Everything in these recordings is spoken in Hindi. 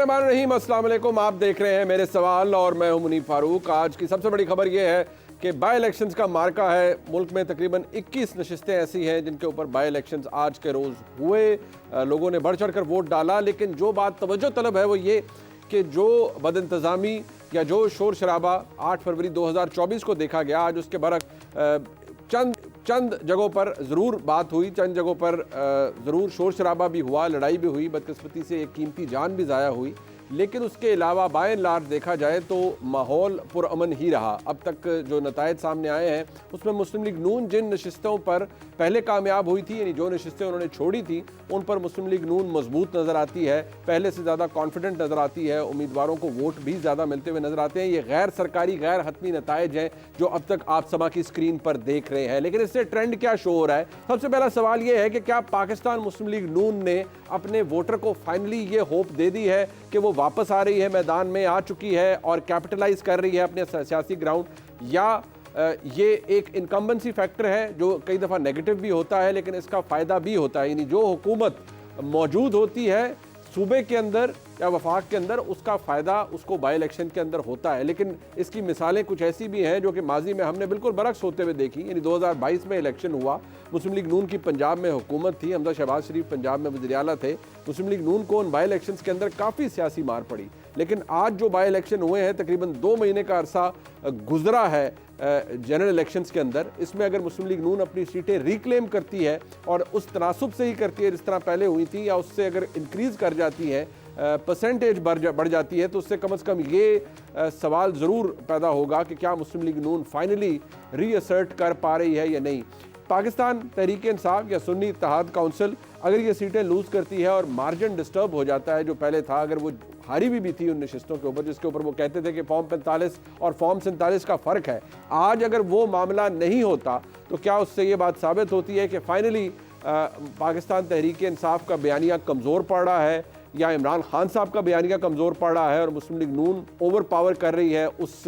बिस्मिल्लाहिर्रहमानिर्रहीम, अस्सलाम वालेकुम। आप देख रहे हैं मेरे सवाल और मैं हूं मुनीब फारूक। आज की सबसे बड़ी खबर यह है कि बाई इलेक्शंस का मार्का है। मुल्क में तकरीबन 21 नशिस्तें ऐसी हैं जिनके ऊपर बाई इलेक्शंस आज के रोज़ हुए। लोगों ने बढ़ चढ़ कर वोट डाला, लेकिन जो बात तवज्जो तलब है वो ये कि जो बदइंतज़ामी या जो शोर शराबा 8 फरवरी 2024 को देखा गया, आज उसके बरक चंद जगहों पर ज़रूर बात हुई, चंद जगहों पर ज़रूर शोर शराबा भी हुआ, लड़ाई भी हुई, बदकिस्मती से एक कीमती जान भी ज़ाया हुई। लेकिन उसके अलावा बाय एंड लार्ज देखा जाए तो माहौल पुरअमन ही रहा। अब तक जो नतायज सामने आए हैं उसमें मुस्लिम लीग नून जिन नशिस्तों पर पहले कामयाब हुई थी, यानी जो नशिस्तें उन्होंने छोड़ी थी, उन पर मुस्लिम लीग नून मजबूत नज़र आती है, पहले से ज़्यादा कॉन्फिडेंट नज़र आती है, उम्मीदवारों को वोट भी ज़्यादा मिलते हुए नज़र आते हैं। ये गैर सरकारी गैर हतमी नतायज हैं जो अब तक आप समा की स्क्रीन पर देख रहे हैं। लेकिन इससे ट्रेंड क्या शो हो रहा है? सबसे पहला सवाल ये है कि क्या पाकिस्तान मुस्लिम लीग नून ने अपने वोटर को फाइनली ये होप दे दी है कि वो वापस आ रही है, मैदान में आ चुकी है और कैपिटलाइज कर रही है अपने सियासी ग्राउंड, या ये एक इनकम्बेंसी फैक्टर है जो कई दफ़ा नेगेटिव भी होता है लेकिन इसका फ़ायदा भी होता है। यानी जो हुकूमत मौजूद होती है सूबे के अंदर या वफाक के अंदर, उसका फ़ायदा उसको बाई इलेक्शन के अंदर होता है। लेकिन इसकी मिसालें कुछ ऐसी भी हैं जो कि माजी में हमने बिल्कुल बरक्स होते हुए देखी। यानी 2022 में इलेक्शन हुआ, मुस्लिम लीग नून की पंजाब में हुकूमत थी, हमजा शहबाज शरीफ पंजाब में वज़ीर आला थे। मुस्लिम लीग नून को उन बाई इलेक्शन के अंदर काफ़ी सियासी मार पड़ी। लेकिन आज जो बाई इलेक्शन हुए हैं, तकरीबन 2 महीने का अरसा गुजरा है जनरल इलेक्शंस के अंदर, इसमें अगर मुस्लिम लीग नून अपनी सीटें रिक्लेम करती है और उस तनासुब से ही करती है जिस तरह पहले हुई थी, या उससे अगर इंक्रीज़ कर जाती है, परसेंटेज बढ़ जाती है, तो उससे कम से कम ये सवाल ज़रूर पैदा होगा कि क्या मुस्लिम लीग नून फाइनली रीअसर्ट कर पा रही है या नहीं। पाकिस्तान तहरीक इंसाफ या सुन्नी इत्तेहाद काउंसिल अगर ये सीटें लूज़ करती है और मार्जिन डिस्टर्ब हो जाता है जो पहले था, अगर वो हारी भी थी उन नशिस्तों के ऊपर जिसके ऊपर वो कहते थे कि फॉर्म 45 और फॉर्म 47 का फ़र्क है, आज अगर वो मामला नहीं होता तो क्या उससे ये बात साबित होती है कि फाइनली पाकिस्तान तहरीक इंसाफ का बयानिया कमज़ोर पड़ रहा है, या इमरान खान साहब का बयानिया कमज़ोर पड़ रहा है और मुस्लिम लीग नून ओवर पावर कर रही है उस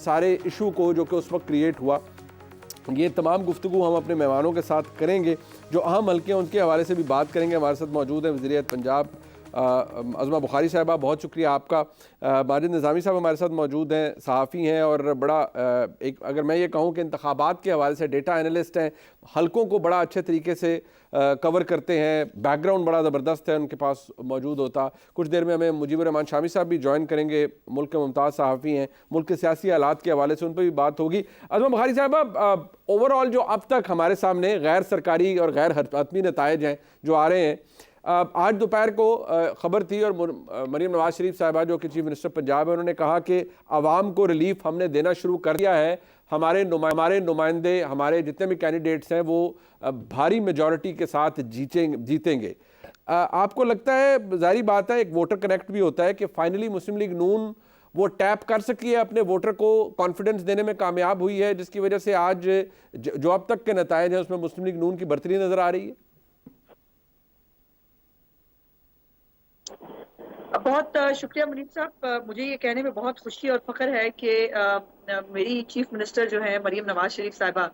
सारे इशू को जो कि उस वक्त क्रिएट हुआ। ये तमाम गुफ्तगू हम अपने मेहमानों के साथ करेंगे। जो अहम हल्के हैं उनके हवाले से भी बात करेंगे। हमारे साथ मौजूद है वज़ीर पंजाब अज़मा बुखारी साहबा, बहुत शुक्रिया आपका। माजिद निज़ामी साहब हमारे साथ मौजूद हैं, सहाफ़ी हैं और बड़ा एक अगर मैं ये कहूँ कि इंतखाबात के हवाले से डेटा एनालिस्ट हैं, हल्कों को बड़ा अच्छे तरीके से कवर करते हैं, बैकग्राउंड बड़ा ज़बरदस्त है उनके पास मौजूद होता। कुछ देर में हमें मुजीबुर रहमान शामी साहब भी ज्वाइन करेंगे, मुल्क के मुमताज़ सहाफ़ी हैं, मुल्क के सियासी हालात के हवाले से उन पर भी बात होगी। अज़मा बुखारी साहब, ओवरऑल जो अब तक हमारे सामने गैर सरकारी और गैर हतमी नतायज हैं जो आ रहे हैं, आज दोपहर को ख़बर थी और मरीम नवाज शरीफ साहिबा जो कि चीफ मिनिस्टर पंजाब है, उन्होंने कहा कि आवाम को रिलीफ हमने देना शुरू कर दिया है, हमारे नुमाइंदे हमारे जितने भी कैंडिडेट्स हैं वो भारी मेजॉरिटी के साथ जीतेंगे। आपको लगता है, जाहिर बात है एक वोटर कनेक्ट भी होता है, कि फाइनली मुस्लिम लीग नून वो टैप कर सकी है, अपने वोटर को कॉन्फिडेंस देने में कामयाब हुई है, जिसकी वजह से आज जो अब तक के नतायज हैं उसमें मुस्लिम लीग नून की बढ़तरी नज़र आ रही है? बहुत शुक्रिया मुनीब साहब। मुझे ये कहने में बहुत खुशी और फख्र है कि मेरी चीफ मिनिस्टर जो है मरीम नवाज शरीफ साहिबा,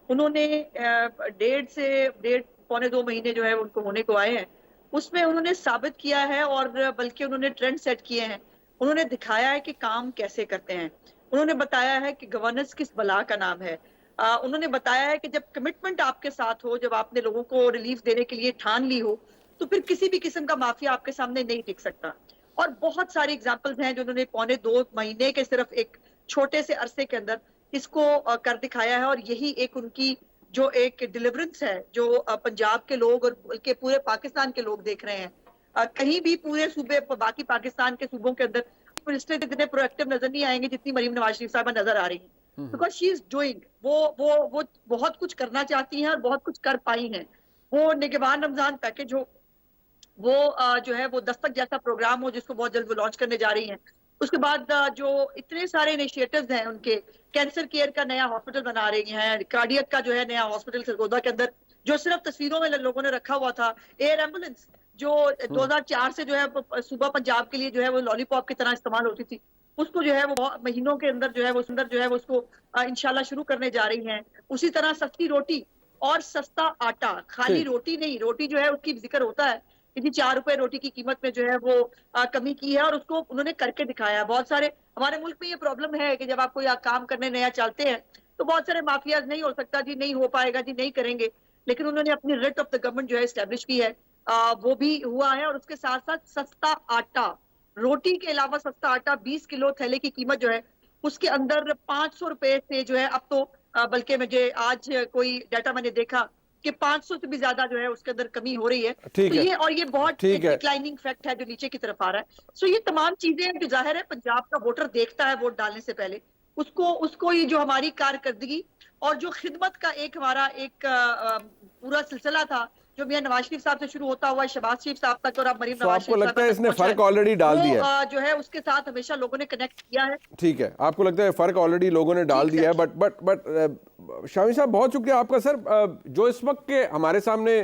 उन्होंने 1.5 पौने 2 महीने जो है उनको होने को आए हैं, उसमें उन्होंने साबित किया है और बल्कि उन्होंने ट्रेंड सेट किए हैं। उन्होंने दिखाया है कि काम कैसे करते हैं। उन्होंने बताया है कि गवर्नेंस किस बला का नाम है। उन्होंने बताया है कि जब कमिटमेंट आपके साथ हो, जब आपने लोगों को रिलीफ देने के लिए ठान ली हो, तो फिर किसी भी किस्म का माफिया आपके सामने नहीं टिक सकता। और बहुत सारी एग्जांपल्स हैं जो उन्होंने पौने 2 महीने के सिर्फ एक छोटे से अरसे के अंदर इसको कर दिखाया है। और यही एक उनकी जो एक डिलीवरेंस है जो पंजाब के लोग और बल्कि पूरे पाकिस्तान के लोग देख रहे हैं। कहीं भी पूरे सूबे बाकी पाकिस्तान के सूबों के अंदर मिनिस्टर इतने प्रोएक्टिव नजर नहीं आएंगे जितनी मरीम नवाज शरीफ साहबा नजर आ रही है, बिकॉज शी इज डूइंग। वो बहुत कुछ करना चाहती हैं और बहुत कुछ कर पाई हैं। वो निगहबान रमजान पैकेज हो, वो जो है वो दस्तक जैसा प्रोग्राम हो जिसको बहुत जल्द वो लॉन्च करने जा रही हैं। उसके बाद जो इतने सारे इनिशिएटिव्स हैं उनके, कैंसर केयर का नया हॉस्पिटल बना रही हैं, कार्डियक का जो है नया हॉस्पिटल सरगोदा के अंदर जो सिर्फ तस्वीरों में लोगों ने रखा हुआ था, एयर एम्बुलेंस जो 2004 से जो है सूबा पंजाब के लिए जो है वो लॉलीपॉप की तरह इस्तेमाल होती थी, उसको जो है वो महीनों के अंदर जो है वो सुंदर जो है वो उसको इंशाल्लाह शुरू करने जा रही हैं। उसी तरह सस्ती रोटी और सस्ता आटा, खाली रोटी नहीं, रोटी जो है उसकी जिक्र होता है कि जी 4 रुपए रोटी की कीमत में जो है वो कमी की है और उसको उन्होंने करके दिखाया है। बहुत सारे हमारे मुल्क में ये प्रॉब्लम है कि जब आप कोई काम करने नया चलते हैं तो बहुत सारे माफियाज नहीं हो सकता जी, नहीं हो पाएगा जी, नहीं करेंगे, लेकिन उन्होंने अपनी रिट ऑफ द गवर्नमेंट जो है एस्टेब्लिश की है। वो भी हुआ है और उसके साथ साथ सस्ता आटा, रोटी के अलावा सस्ता आटा 20 किलो थैले की कीमत जो है उसके अंदर 500 रुपए से जो है अब तो बल्कि मुझे आज कोई डाटा मैंने देखा कि 500 से भी ज्यादा जो है उसके अंदर कमी हो रही है। ठीक तो है, ये और ये बहुत ठीक है। डिक्लाइनिंग फैक्ट है जो नीचे की तरफ आ रहा है। सो ये तमाम चीजें जो जाहिर है पंजाब का वोटर देखता है वोट डालने से पहले, उसको उसको ये जो हमारी कारकर्दगी और जो खिदमत का एक हमारा एक पूरा सिलसिला था जो मियां नवाज शरीफ साहब से शुरू होता हुआ शहबाज शरीफ साहब तक और अब मरीम तो नवाज आपको शरीफ लगता साहब है तक इसने पहुंचा है, फर्क ऑलरेडी डाल दिया है? वो जो है उसके साथ हमेशा लोगों ने कनेक्ट किया है। ठीक है, आपको लगता है फर्क ऑलरेडी लोगों ने डाल दिया है। बट शामी साहब बहुत शुक्रिया आपका सर। जो इस वक्त के हमारे सामने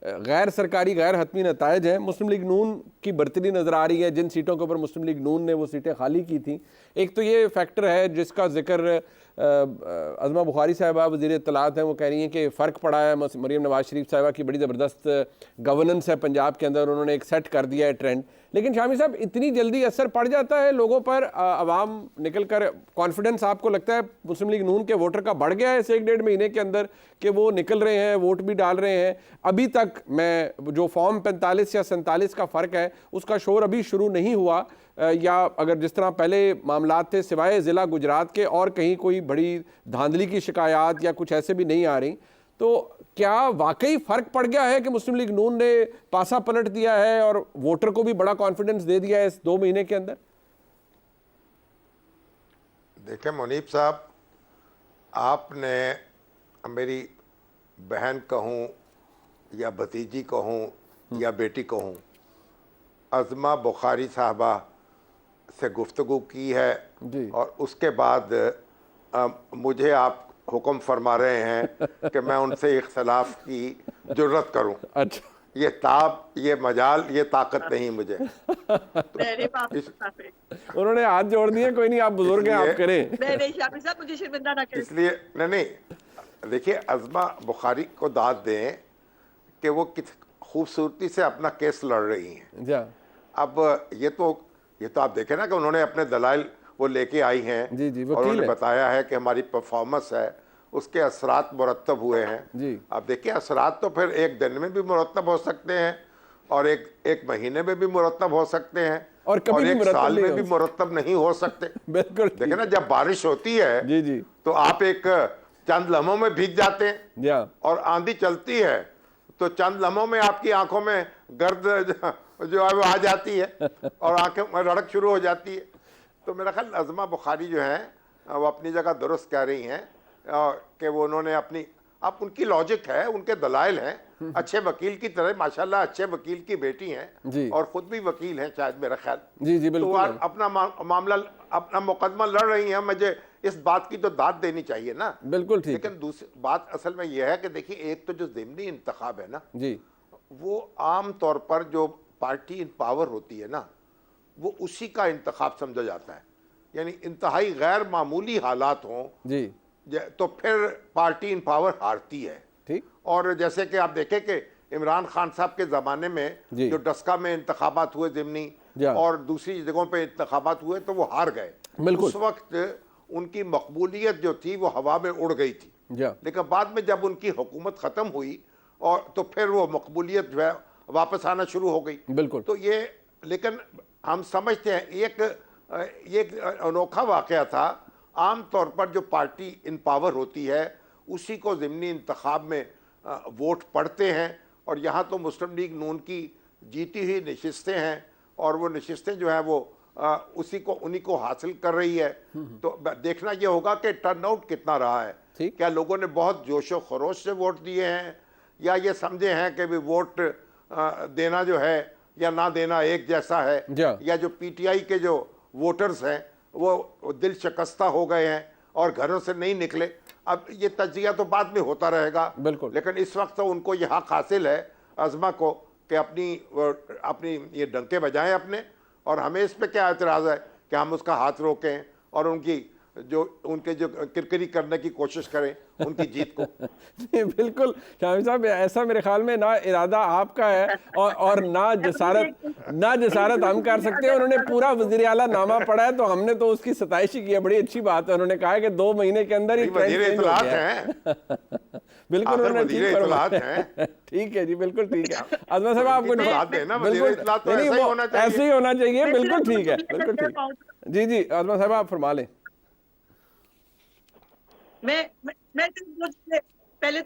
गैर सरकारी गैर हतमी नतायज हैं, मुस्लिम लीग नून की बर्तरी नज़र आ रही है। जिन सीटों के ऊपर मुस्लिम लीग नून ने वो सीटें खाली की थी, एक तो ये फैक्टर है जिसका जिक्र अज़मा बुखारी साहिबा वज़ीर इत्तलात हैं, वो कह रही हैं कि फ़र्क पड़ा है। मरीम नवाज शरीफ साहिबा की बड़ी ज़बरदस्त गवर्नेंस है पंजाब के अंदर, उन्होंने एक सेट कर दिया है ट्रेंड। लेकिन शामी साहब इतनी जल्दी असर पड़ जाता है लोगों पर? आवाम निकल कर, कॉन्फिडेंस आपको लगता है मुस्लिम लीग नून के वोटर का बढ़ गया है इस 1-1.5 महीने के अंदर कि वो निकल रहे हैं, वोट भी डाल रहे हैं? अभी तक मैं जो फॉर्म 45 या 47 का फ़र्क है उसका शोर अभी शुरू नहीं हुआ, या अगर जिस तरह पहले मामलात थे सिवाय ज़िला गुजरात के और कहीं कोई बड़ी धांधली की शिकायत या कुछ ऐसे भी नहीं आ रही, तो क्या वाकई फ़र्क पड़ गया है कि मुस्लिम लीग नून ने पासा पलट दिया है और वोटर को भी बड़ा कॉन्फिडेंस दे दिया है इस 2 महीने के अंदर? देखें मुनीब साहब, आपने मेरी बहन कहूँ या भतीजी कहूँ या बेटी कहूँ, अज़मा बुखारी साहबा से गुफ्तगू की है जी। और उसके बाद मुझे आप हुक्म फरमा रहे हैं कि मैं उनसे इख्तलाफ की जुर्रत करूं। अच्छा, ये ताब, ये मजाल, ये ताकत नहीं मुझे। उन्होंने हाथ जोड़ दिए, कोई नहीं आप बुजुर्ग हैं, आप करें। नहीं शामी साहब मुझे शर्मिंदा ना करें। इसलिए नहीं, देखिए अज़मा बुखारी को दाद दें कि वो किस खूबसूरती से अपना केस लड़ रही हैं। जा। अब ये तो आप देखें ना कि उन्होंने अपने दलाइल वो लेके आई हैं। जी जी, और उन्होंने बताया है कि हमारी परफॉर्मेंस है, उसके असरात मुरत्तब हुए हैं जी। अब देखिए असरात तो फिर एक दिन में भी मुरत्तब हो सकते हैं और एक महीने में भी मुरत्तब हो सकते हैं और कभी एक साल में भी मुरत्तब नहीं हो सकते। बिल्कुल देखिए ना, जब बारिश होती है जी जी, तो आप एक चंद लम्हों में भीग जाते हैं, और आंधी चलती है तो चंद लम्हों में आपकी आंखों में गर्द जो है वो आ जाती है और आंखें में रड़क शुरू हो जाती है। तो मेरा ख्याल अज़मा बुखारी जो है वो अपनी जगह दुरुस्त कह रही हैं कि वो उन्होंने अपनी, अब उनकी लॉजिक है, उनके दलाइल हैं, अच्छे वकील की तरह माशाल्लाह अच्छे वकील की बेटी हैं और खुद भी वकील हैं शायद मेरा ख्याल। जी जी बिल्कुल। तो अपना मामला, अपना मुकदमा लड़ रही हैं, मुझे इस बात की तो दाद देनी चाहिए ना। बिल्कुल ठीक। लेकिन दूसरी बात असल में यह है कि देखिए, एक तो जो ज़िमनी इंतखाब है ना जी, वो आम तौर पर जो पार्टी इन पावर होती है ना, वो उसी का इंतखाब समझा जाता है। यानी इंतहाई गैर मामूली हालात हों जी, तो फिर पार्टी इन पावर हारती है। ठीक। और जैसे कि आप देखें कि इमरान खान साहब के ज़माने में जो डस्का में इंतखाबात हुए ज़िमनी और दूसरी जगहों पे इंतखाबात हुए तो वो हार गए। उस वक्त उनकी मकबूलियत जो थी वो हवा में उड़ गई थी, लेकिन बाद में जब उनकी हुकूमत ख़त्म हुई और तो फिर वो मकबूलियत जो है वापस आना शुरू हो गई। बिल्कुल। तो ये, लेकिन हम समझते हैं एक अनोखा वाक़या था। आम तौर पर जो पार्टी इन पावर होती है उसी को ज़िमनी इंतखाब में वोट पड़ते हैं, और यहाँ तो मुस्लिम लीग नून की जीती हुई नशिस्तें हैं और वो नशिस्तें जो हैं वो उन्हीं को हासिल कर रही है। तो देखना ये होगा कि टर्नआउट कितना रहा है, क्या लोगों ने बहुत जोशो खरोश से वोट दिए हैं या ये समझे हैं कि भी वोट देना जो है या ना देना एक जैसा है, या जो पीटीआई के जो वोटर्स हैं वो दिल शिकस्ता हो गए हैं और घरों से नहीं निकले। अब ये तजिया तो बाद में होता रहेगा, लेकिन इस वक्त तो उनको यह हक हासिल है अज़मा को कि अपनी ये डंके बजाएं अपने, और हमें इस पे क्या एतराज़ है कि हम उसका हाथ रोकें और उनकी जो उनके जो किरकिरी करने की कोशिश करें उनकी जीत को। नहीं, बिल्कुल शामी साहब, ऐसा मेरे ख्याल में ना इरादा आपका है और ना जसारत हम कर सकते हैं। उन्होंने पूरा वज़ीर आला नामा पढ़ा है, तो हमने तो उसकी सताइश ही की है। बड़ी अच्छी बात है, उन्होंने कहा है कि 2 महीने के अंदर ही ट्रेंड चेंज हो गया है। बिल्कुल उन्होंने ठीक फरमाया। ठीक है जी, बिल्कुल ठीक है। अजमा साहब आपको बिल्कुल ऐसे ही होना चाहिए। बिल्कुल ठीक है, बिल्कुल ठीक। जी जी अजमा साहब आप फरमा लें। मैं पहले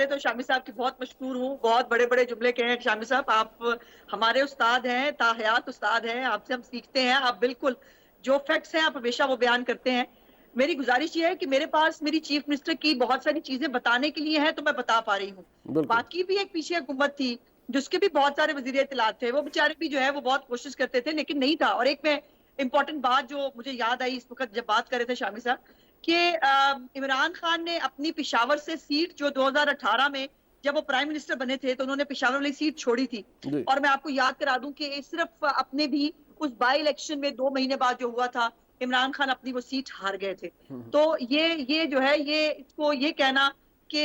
तो शामी साहब की बहुत मशहूर हूँ। बहुत बड़े बड़े जुमले कहे हैं शामी साहब, आप हमारे उस्ताद हैं, ताहयात उस्ताद हैं, आपसे हम सीखते हैं। आप बिल्कुल जो फैक्ट्स हैं आप हमेशा वो बयान करते हैं। मेरी गुजारिश ये है कि मेरे पास मेरी चीफ मिनिस्टर की बहुत सारी चीजें बताने के लिए हैं, तो मैं बता पा रही हूँ। बाकी भी एक पीछे हुकूमत थी जिसके भी बहुत सारे वजीर इत्तलात थे, वो बेचारे भी जो है वो बहुत कोशिश करते थे लेकिन नहीं था। और एक मैं इंपॉर्टेंट बात जो मुझे याद आई इस वक्त जब बात कर रहे थे शामी साहब कि इमरान खान ने अपनी पेशावर से सीट जो 2018 में जब वो प्राइम मिनिस्टर बने थे तो उन्होंने पेशावर वाली सीट छोड़ी थी। और मैं आपको याद करा दूं कि सिर्फ अपने भी उस बाई इलेक्शन में 2 महीने बाद जो हुआ था, इमरान खान अपनी वो सीट हार गए थे। तो ये जो है ये इसको ये कहना कि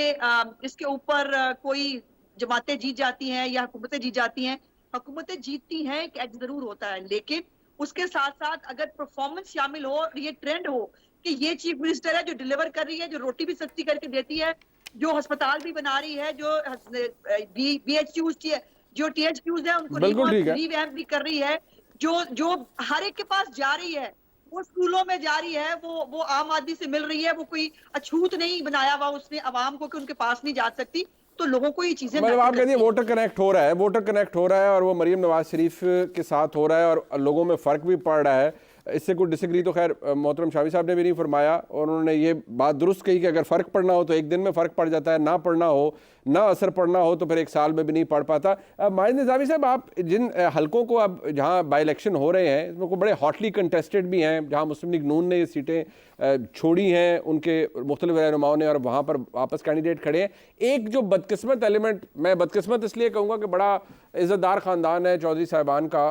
इसके ऊपर कोई जमातें जीत जाती हैं या हुकूमतें जीत जाती हैं, हुकूमतें जीतती हैं एक एज जरूर होता है, लेकिन उसके साथ साथ अगर परफॉर्मेंस शामिल हो और ये ट्रेंड हो कि ये चीफ मिनिस्टर है जो डिलीवर कर रही है, जो रोटी भी सस्ती करके देती है, जो अस्पताल भी बना रही है, जो BHQs जो THQs है उनको रिवैम्प भी कर रही है, जो हर एक के पास जा रही है, वो स्कूलों में जा रही है, वो आम आदमी से मिल रही है, वो कोई अछूत नहीं बनाया हुआ उसने अवाम को कि उनके पास नहीं जा सकती। तो लोगों को ये चीजें मतलब आप कहते हैं वोटर कनेक्ट हो रहा है, वोटर कनेक्ट हो रहा है और वो मरीम नवाज शरीफ के साथ हो रहा है और लोगों में फ़र्क भी पड़ रहा है। इससे कोई डिसएग्री तो खैर मोहतरम शामी साहब ने भी नहीं फरमाया और उन्होंने ये बात दुरुस्त कही कि अगर फ़र्क पड़ना हो तो एक दिन में फ़र्क पड़ जाता है, ना पड़ना हो, ना असर पड़ना हो तो फिर 1 साल में भी नहीं पड़ पाता। माजिद निज़ामी साहब, आप जिन हलकों को अब जहाँ बाई इलेक्शन हो रहे हैं इसमें को बड़े हॉटली कंटेस्टेड भी हैं, जहाँ मुस्लिम लीग नून ने ये सीटें छोड़ी हैं उनके मुख्तलिफ रहनुमाओं ने और वहाँ पर वापस कैंडिडेट खड़े हैं। एक जो बदकिस्मत एलिमेंट, मैं बदकिस्मत इसलिए कहूँगा कि बड़ा इज़्ज़तदार ख़ानदान है चौधरी साहिबान का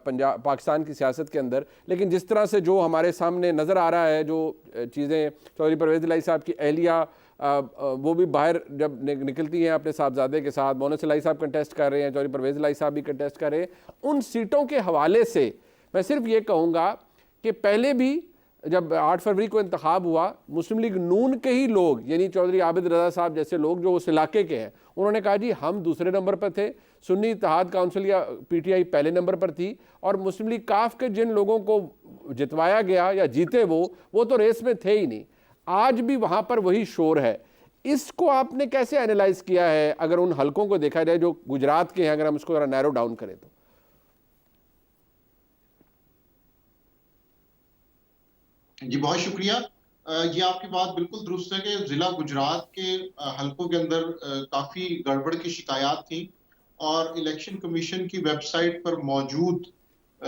पंजाब पाकिस्तान की सियासत के अंदर, लेकिन जिस तरह से जो हमारे सामने नज़र आ रहा है, जो चीज़ें चौधरी परवेज़ इलाही साहब की अहलिया वो भी बाहर जब निकलती हैं अपने साहबजादे के साथ, मोनस इलाही साहब कंटेस्ट कर रहे हैं, चौधरी परवेज़ इलाही साहब भी कंटेस्ट कर रहे हैं, उन सीटों के हवाले से मैं सिर्फ ये कहूँगा कि पहले भी जब 8 फरवरी को इंतखाब हुआ, मुस्लिम लीग नून के ही लोग यानी चौधरी आबिद रज़ा साहब जैसे लोग जो उस इलाके के हैं, उन्होंने कहा जी हम दूसरे नंबर पर थे, सुन्नी इत्तेहाद काउंसिल या PTI पहले नंबर पर थी और मुस्लिम लीग काफ के जिन लोगों को जितवाया गया या जीते वो तो रेस में थे ही नहीं। आज भी वहाँ पर वही शोर है। इसको आपने कैसे एनालाइज किया है अगर उन हलकों को देखा जाए जो गुजरात के हैं, अगर हम इसको जरा नैरो डाउन करें तो? जी बहुत शुक्रिया। ये आपकी बात बिल्कुल दुरुस्त है कि जिला गुजरात के हलकों के अंदर काफी गड़बड़ की शिकायत थी और इलेक्शन कमीशन की वेबसाइट पर मौजूद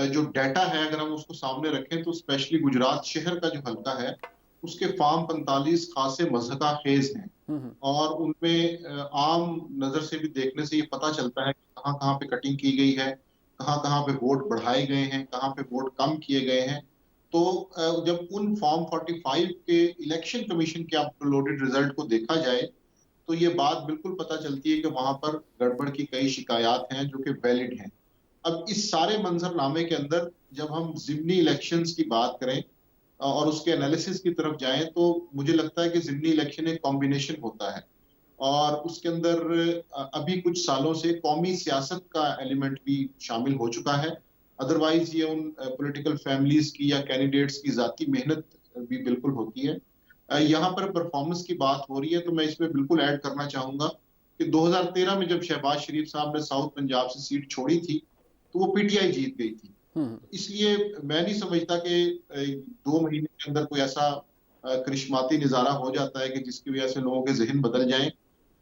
जो डाटा है अगर हम उसको सामने रखें तो स्पेशली गुजरात शहर का जो हलका है उसके फॉर्म 45 खासे मज़हका खेज हैं और उनमें आम नजर से भी देखने से ये पता चलता है कि कहाँ कहाँ पे कटिंग की गई है, कहाँ कहाँ पे वोट बढ़ाए गए हैं, कहाँ पे वोट कम किए गए हैं। तो जब उन फॉर्म 45 के इलेक्शन कमीशन के अपलोडेड रिजल्ट को देखा जाए तो ये बात बिल्कुल पता चलती है कि वहां पर गड़बड़ की कई शिकायत हैं जो कि वैलिड हैं। अब इस सारे मंजरनामे के अंदर जब हम ज़िमनी इलेक्शंस की बात करें और उसके एनालिसिस की तरफ जाएं तो मुझे लगता है कि ज़िमनी इलेक्शन एक कॉम्बिनेशन होता है और उसके अंदर अभी कुछ सालों से कौमी सियासत का एलिमेंट भी शामिल हो चुका है। अदरवाइज ये उन पॉलिटिकल फैमिलीज की या कैंडिडेट्स की जाती मेहनत भी बिल्कुल होती है। यहाँ पर परफॉर्मेंस की बात हो रही है तो मैं इसमें बिल्कुल ऐड करना चाहूंगा कि 2013 में जब शहबाज शरीफ साहब ने साउथ पंजाब से सीट छोड़ी थी तो वो PTI जीत गई थी। इसलिए मैं नहीं समझता कि 2 महीने के अंदर कोई ऐसा करिश्माती नजारा हो जाता है कि जिसकी वजह से लोगों के जहन बदल जाएं।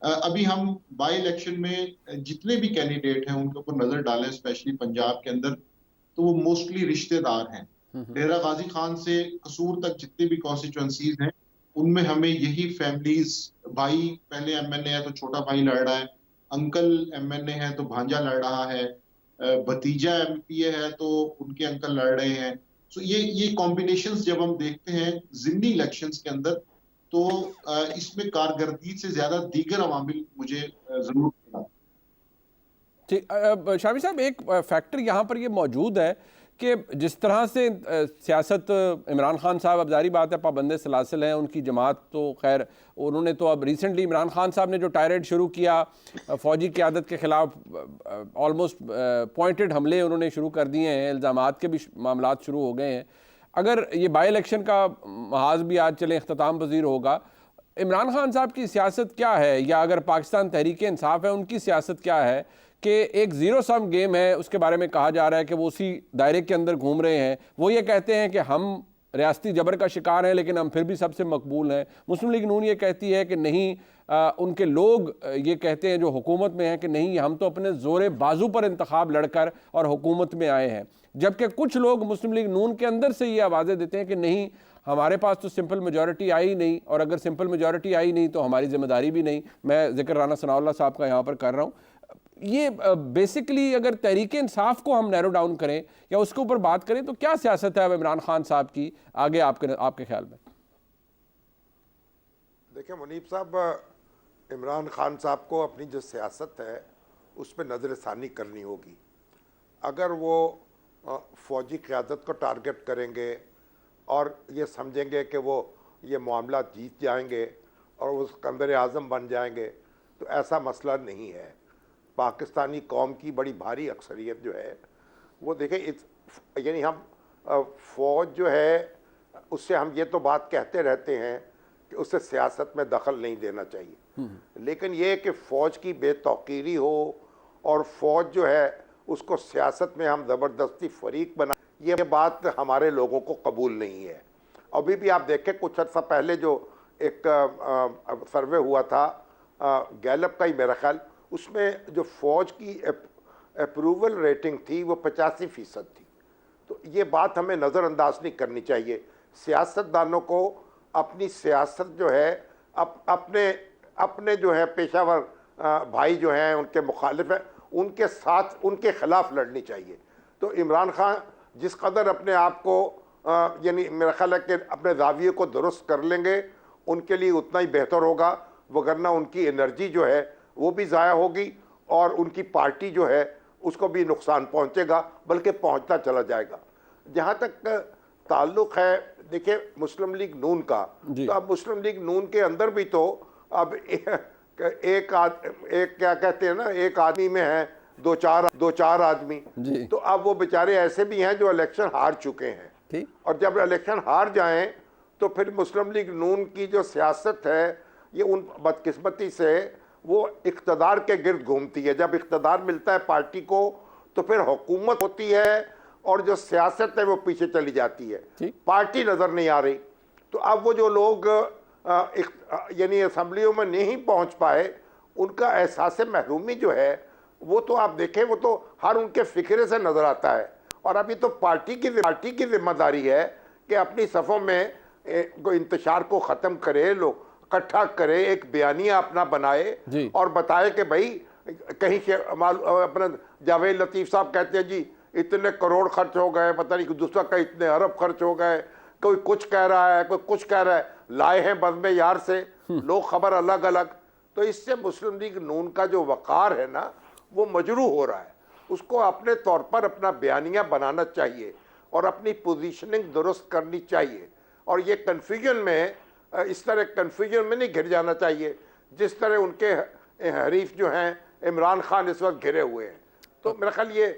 अभी हम बाई इलेक्शन में जितने भी कैंडिडेट हैं उनके ऊपर नजर डालें स्पेशली पंजाब के अंदर तो वो मोस्टली रिश्तेदार हैं। डेरा गाजी खान से कसूर तक जितने भी कॉन्स्टिट्यूएंसीज हैं उनमें हमें यही फैमिलीज, भाई पहले MNA है तो छोटा भाई लड़ रहा है, अंकल MNA है तो भांजा लड़ रहा है, भतीजा MPA है तो उनके अंकल लड़ रहे हैं, तो ये कॉम्बिनेशंस जब हम देखते हैं ज़िमनी इलेक्शंस के अंदर, तो इसमें कारकर्दगी से ज्यादा दीगर अवामिल मुझे जरूर लगा। ठीक, शामी साहब, एक फैक्टर यहाँ पर ये मौजूद है कि जिस तरह से सियासत इमरान खान साहब, अब जारी बात है पाबंद सलासिल हैं, उनकी जमात तो खैर उन्होंने तो अब रिसेंटली इमरान खान साहब ने जो टायरेड शुरू किया फ़ौजी क़यादत के ख़िलाफ़, ऑलमोस्ट पॉइंटेड हमले उन्होंने शुरू कर दिए हैं, इल्ज़ामात के भी मामलात शुरू हो गए हैं। अगर ये बाई इलेक्शन का महाज भी आज चले अख्ताम पजीर होगा, इमरान खान साहब की सियासत क्या है, या अगर पाकिस्तान तहरीक इंसाफ है उनकी सियासत क्या है कि एक ज़ीरो सम गेम है, उसके बारे में कहा जा रहा है कि वो उसी दायरे के अंदर घूम रहे हैं। वो ये कहते हैं कि हम रियासती जबर का शिकार हैं लेकिन हम फिर भी सबसे मकबूल हैं। मुस्लिम लीग नून ये कहती है कि नहीं, उनके लोग ये कहते हैं जो हुकूमत में हैं कि नहीं, हम तो अपने ज़ोरे बाजू पर इंतखाब लड़कर और हुकूमत में आए हैं। जबकि कुछ लोग मुस्लिम लीग नून के अंदर से ये आवाज़ें देते हैं कि नहीं, हमारे पास तो सिंपल मेजॉरिटी आई नहीं, और अगर सिंपल मेजॉरिटी आई नहीं तो हमारी जिम्मेदारी भी नहीं। मैं जिक्र राना सनाउल्लाह साहब का यहाँ पर कर रहा हूँ। ये बेसिकली अगर तहरीक इंसाफ को हम नैरो डाउन करें या उसके ऊपर बात करें तो क्या सियासत है अब इमरान खान साहब की आगे आपके ख्याल में? देखिए मुनीब साहब, इमरान खान साहब को अपनी जो सियासत है उस पर नज़रसानी करनी होगी। अगर वो फ़ौजी क़यादत को टारगेट करेंगे और ये समझेंगे कि वो ये मामला जीत जाएंगे और उस कंदर आज़म बन जाएंगे, तो ऐसा मसला नहीं है। पाकिस्तानी कौम की बड़ी भारी अक्सरियत जो है वो देखें, यानी हम फ़ौज जो है उससे हम ये तो बात कहते रहते हैं कि उससे सियासत में दखल नहीं देना चाहिए, लेकिन ये कि फ़ौज की बेतौकीरी हो और फ़ौज जो है उसको सियासत में हम ज़बरदस्ती फरीक बना, ये बात हमारे लोगों को कबूल नहीं है। अभी भी आप देखें, कुछ अर्सा पहले जो एक सर्वे हुआ था गैलप का ही मेरा ख्याल, उसमें जो फ़ौज की अप्रूवल रेटिंग थी वो 85% थी। तो ये बात हमें नज़रअंदाज नहीं करनी चाहिए। सियासतदानों को अपनी सियासत जो है अपने जो है पेशावर भाई जो हैं उनके मुखालिफ हैं उनके साथ, उनके ख़िलाफ़ लड़नी चाहिए। तो इमरान खान जिस कदर अपने आप को यानी मेरा ख्याल है कि अपने जाविये को दुरुस्त कर लेंगे उनके लिए उतना ही बेहतर होगा, वगरना उनकी एनर्जी जो है वो भी ज़ाया होगी और उनकी पार्टी जो है उसको भी नुकसान पहुंचेगा, बल्कि पहुंचता चला जाएगा। जहां तक ताल्लुक़ है देखिए मुस्लिम लीग नून का, तो अब मुस्लिम लीग नून के अंदर भी तो अब एक क्या कहते हैं ना, एक आदमी में है दो चार आदमी, तो अब वो बेचारे ऐसे भी हैं जो इलेक्शन हार चुके हैं, और जब इलेक्शन हार जाएं तो फिर मुस्लिम लीग नून की जो सियासत है ये उन बदकिस्मती से वो इख्तदार के गिर्द घूमती है। जब इख्तदार मिलता है पार्टी को तो फिर हुकूमत होती है और जो सियासत है वो पीछे चली जाती है, पार्टी नज़र नहीं आ रही। तो अब वो जो लोग यानी असम्बलियों में नहीं पहुंच पाए, उनका एहसास महरूमी जो है वो तो आप देखें वो तो हर उनके फिक्रे से नज़र आता है। और अभी तो पार्टी की जिम्मेदारी है कि अपनी सफ़ों में इंतशार को ख़त्म करे, लोग इकट्ठा करे, एक बयानिया अपना बनाए और बताए कि भाई कहीं से अपना जावेद लतीफ़ साहब कहते हैं जी इतने करोड़ खर्च हो गए, पता नहीं दूसरा का इतने अरब खर्च हो गए, कोई कुछ कह रहा है कोई कुछ कह रहा है, लाए हैं बज़्म यार से लोग खबर अलग अलग। तो इससे मुस्लिम लीग नून का जो वक़ार है ना वो मजरू हो रहा है। उसको अपने तौर पर अपना बयानिया बनाना चाहिए और अपनी पोजीशनिंग दुरुस्त करनी चाहिए, और ये कन्फ्यूजन में इस तरह कन्फ्यूजन में नहीं घिर जाना चाहिए जिस तरह उनके हरीफ जो हैं इमरान खान इस वक्त घिरे हुए हैं। तो मेरा ख्याल ये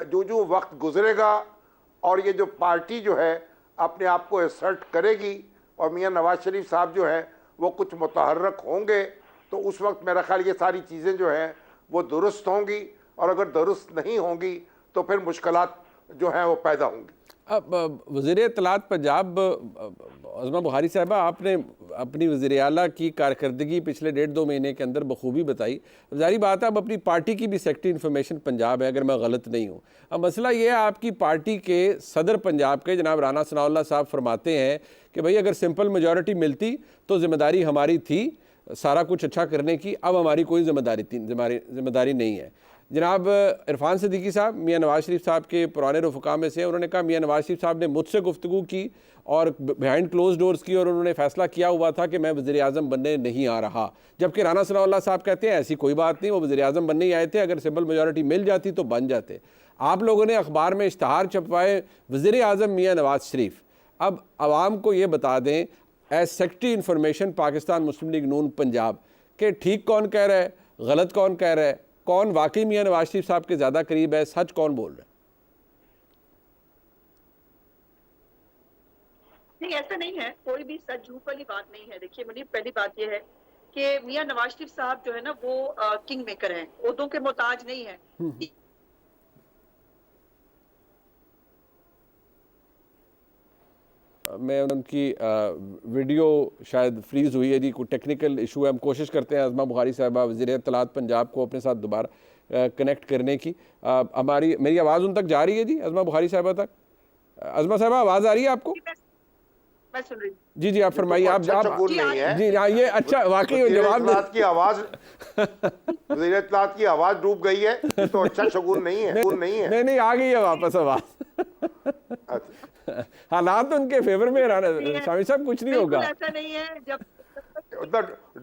जो वक्त गुजरेगा और ये जो पार्टी जो है अपने आप को असर्ट करेगी और मियां नवाज शरीफ साहब जो हैं वो कुछ मुतहर्रक होंगे, तो उस वक्त मेरा ख्याल ये सारी चीज़ें जो हैं वो दुरुस्त होंगी, और अगर दुरुस्त नहीं होंगी तो फिर मुश्किलात जो हैं वो पैदा होंगी। अब वज़ीर इत्तलात पंजाब आज़मा बुखारी साहबा, आपने अपनी वज़ीर आला की कारकर्दगी पिछले 1.5-2 महीने के अंदर बखूबी बताई। ज़ाहिर बात है अब अपनी पार्टी की भी सेक्रेटरी इन्फॉर्मेशन पंजाब है, अगर मैं गलत नहीं हूँ। अब मसला ये है आपकी पार्टी के सदर पंजाब के जनाब राना सनाउल्लाह साहब फरमाते हैं कि भाई अगर सिंपल मेजॉरिटी मिलती तो ज़िम्मेदारी हमारी थी सारा कुछ अच्छा करने की, अब हमारी कोई ज़िम्मेदारी नहीं है। जनाब इरफान सिद्दीकी साहब मियां नवाज शरीफ साहब के पुराने रफ़क़ा में से, उन्होंने कहा मियां नवाज शरीफ साहब ने मुझसे गुफ्तगू की और बिहाइंड क्लोज डोर्स की और उन्होंने फ़ैसला किया हुआ था कि मैं वज़ीर आज़म बनने नहीं आ रहा। जबकि राना सनाउल्लाह साहब कहते हैं ऐसी कोई बात नहीं, वो वज़ीर आज़म बनने ही आए थे, अगर सिंपल मेजॉरिटी मिल जाती तो बन जाते। आप लोगों ने अखबार में इश्तहार छपवाए वज़ीर आज़म मियां नवाज शरीफ। अब आवाम को ये बता दें एज सेक्रेटरी इंफॉर्मेशन पाकिस्तान मुस्लिम लीग नून पंजाब के ठीक कौन कह रहा है, गलत कौन कह रहा है, कौन वाकई मियां नवाज शरीफ साहब के ज़्यादा करीब है, सच कौन बोल रहा है? नहीं, ऐसा नहीं है, कोई भी सच झूठ वाली बात नहीं है। देखिए मुनीब, पहली बात यह है कि मियां नवाज शरीफ साहब जो है ना वो किंग मेकर हैं, ओहदों के मोहताज नहीं है। मैं उनकी वीडियो शायद फ्रीज़ हुई है जी, कोई टेक्निकल इशू है। हम कोशिश करते हैं आज़मा बुखारी साहबा वज़ीर इत्तलात पंजाब को अपने साथ दोबारा कनेक्ट करने की। मेरी आवाज़ उन तक जा रही है जी, आज़मा बुखारी साहबा तक? आज़मा साहबा आवाज़ आ रही है आपको? मैं सुन रही हूँ। जी जी, आप फरमाइए। आप नहीं है जी हाँ, ये अच्छा वाकई जवाब की आवाज़ वज़ीर इत्तलात की आवाज़ डूब गई है, तो अच्छा शगुन नहीं है। नहीं आ गई है वापस आवाज़। हालात तो उनके फेवर में शामी साहब, कुछ नहीं होगा। ऐसा नहीं है, जब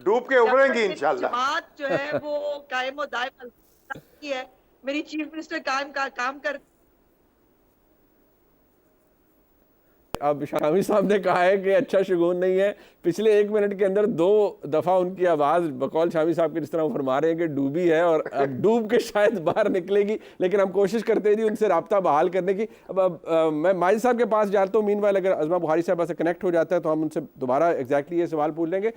डूब के उभरेंगी इंशाल्लाह। जमात जो है वो कायम और दायम की है, मेरी चीफ मिनिस्टर काम कर। अब शामी साहब ने कहा है कि अच्छा शगुन नहीं है। पिछले 1 मिनट के अंदर 2 दफ़ा उनकी आवाज़ बकौल शामी साहब के जिस तरह वो फरमा रहे हैं कि डूबी है और अब डूब के शायद बाहर निकलेगी, लेकिन हम कोशिश करते हैं जी उनसे रब्ता बहाल करने की। अब मैं माजिद साहब के पास जाता हूँ, मीनवाइल अगर आज़मा बुखारी साहब से कनेक्ट हो जाता है तो हम उनसे दोबारा एग्जैक्टली ये सवाल पूछ लेंगे।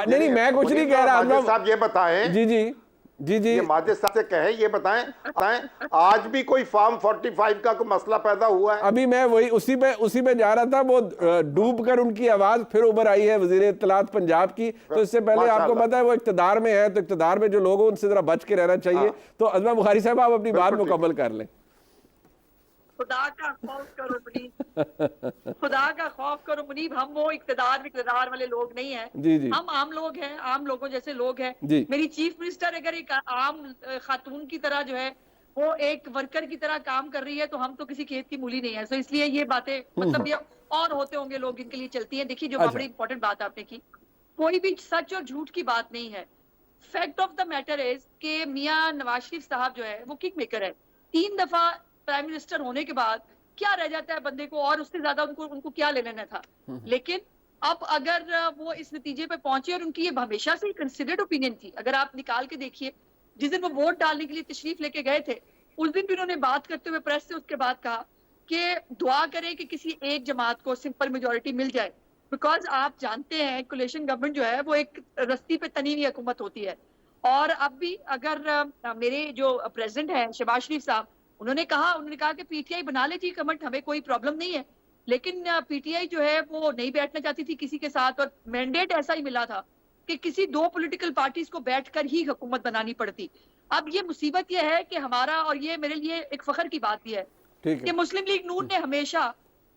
नहीं, मैं कुछ नहीं कह रहा। साहब ये बताएं, जी ये माजिद साहब से कहें, ये बताएं आज भी कोई फॉर्म 45 का कोई मसला पैदा हुआ है? अभी मैं वही उसी पे जा रहा था, वो डूब कर उनकी आवाज फिर उभर आई है वज़ीर इत्तलात पंजाब की। तो इससे पहले आपको पता है वो इक़्तिदार में है, तो इक़्तिदार में जो लोग हैं उनसे जरा बच के रहना चाहिए। तो आज़मा बुखारी साहब आप अपनी बात मुकम्मल कर लें। खुदा का खौफ करो मुनीब, खुदा का खौफ करो मुनीब। हम वो इक़्तिदार वाले लोग नहीं हैं। जी। हम आम लोग हैं, आम लोगों जैसे लोग हैं। मेरी चीफ मिनिस्टर अगर एक आम खातून की तरह जो है वो एक वर्कर की तरह काम कर रही है, तो हम तो किसी खेत की मूली नहीं है। तो इसलिए ये बातें मतलब ये और होते होंगे लोग जिनके लिए चलती हैं। देखिए, जो बड़ी इंपॉर्टेंट बात आपने की, कोई भी सच और झूठ की बात नहीं है। Fact of the matter is कि मियां नवाज शरीफ साहब जो है वो किक मेकर है। 3 दफा प्राइम मिनिस्टर होने के बाद क्या रह जाता है बंदे को, और उससे ज्यादा उनको क्या ले लेना था। लेकिन अब अगर वो इस नतीजे पे पहुंचे, और उनकी ये हमेशा से कंसिडर्ड ओपिनियन थी, अगर आप निकाल के देखिए जिस दिन वो वोट डालने के लिए तशरीफ लेके गए थे, उस दिन भी उन्होंने बात करते हुए प्रेस से उसके बाद कहा कि दुआ करें कि किसी एक जमात को सिंपल मेजोरिटी मिल जाए, बिकॉज आप जानते हैं कोलिशन गवर्नमेंट जो है वो एक रस्सी पे तनी हुई हुकूमत होती है। और अब भी अगर मेरे जो प्रेसिडेंट है शहबाज शरीफ साहब, उन्होंने कहा कि पीटीआई बना ले जी गवर्नमेंट, हमें कोई प्रॉब्लम नहीं है। लेकिन पीटीआई जो है वो नहीं बैठना चाहती थी किसी के साथ, और मैंडेट ऐसा ही मिला था कि किसी 2 पॉलिटिकल पार्टीज को बैठकर ही हुकूमत बनानी पड़ती। अब ये मुसीबत ये है कि हमारा, और ये मेरे लिए एक फख्र की बात भी है कि मुस्लिम लीग नून ने हमेशा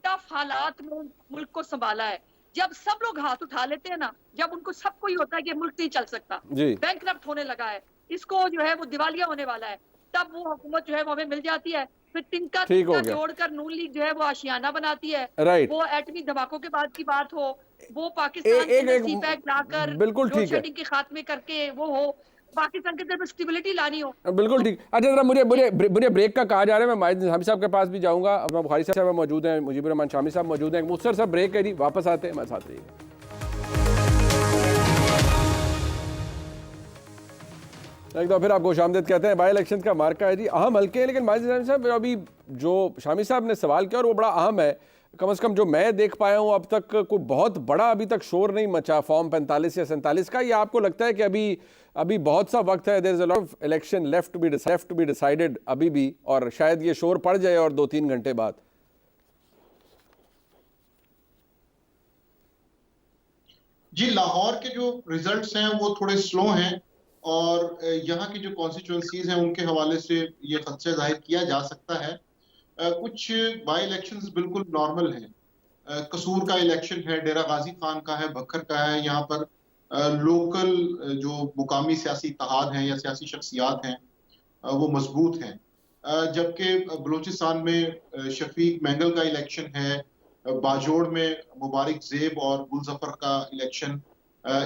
टफ हालात में मुल्क को संभाला है। जब सब लोग हाथ उठा लेते हैं ना, जब उनको सबको ही होता है कि मुल्क नहीं चल सकता, बैंकरप्ट होने लगा है, इसको जो है वो दिवालिया होने वाला है, तब वो हुकूमत जो है वो हमें मिल जाती है। फिर तिनका जोड़कर नून लीग जो है वो आशियाना बनाती है। वो एटमी धमाकों के बाद की बात हो, वो पाकिस्तान के सीपैक लाकर लोड शेडिंग के खात्मे करके वो हो, पाकिस्तान के अंदर स्टेबिलिटी लानी हो। बिल्कुल ठीक। अच्छा, जरा मुझे ब्रेक का कहा जा रहा है। मैं माजिद शामी साहब के पास भी जाऊंगा। आज़मा बुखारी साहब मौजूद हैं, मुजीबुर रहमान शामी साहब मौजूद हैं। मुख्तसर सा ब्रेक है जी, वापस आते हैं, हमारे साथ रहिएगा। एक दो फिर आपको खुशामदीद कहते हैं। बाई इलेक्शन का मार्का है जी, अहम हल्के हैं, लेकिन माजिद साहब अभी जो शामी साहब ने सवाल किया और वो बड़ा अहम है, कम से कम जो मैं देख पाया हूँ अब तक कोई बहुत बड़ा अभी तक शोर नहीं मचा फॉर्म 45 या 47 का। या आपको लगता है कि अभी बहुत सा वक्त है, there is a lot of election left to be decided अभी भी, और शायद ये शोर पड़ जाए और 2-3 घंटे बाद? जी, लाहौर के जो रिजल्ट्स हैं वो थोड़े स्लो हैं, और यहाँ की जो कॉन्स्टिट्यूएंसीज हैं उनके हवाले से ये खदशा जाहिर किया जा सकता है। कुछ बाई इलेक्शंस बिल्कुल नॉर्मल हैं। कसूर का इलेक्शन है, डेरा गाजी खान का है, बखर का है, यहाँ पर लोकल जो मुकामी सियासी इत्तेहाद हैं या सियासी शख्सियात हैं वो मजबूत हैं। जबकि बलूचिस्तान में शफीक मैंगल का इलेक्शन है, बाजोड़ में मुबारक ज़ेब और गुलजफर का इलेक्शन,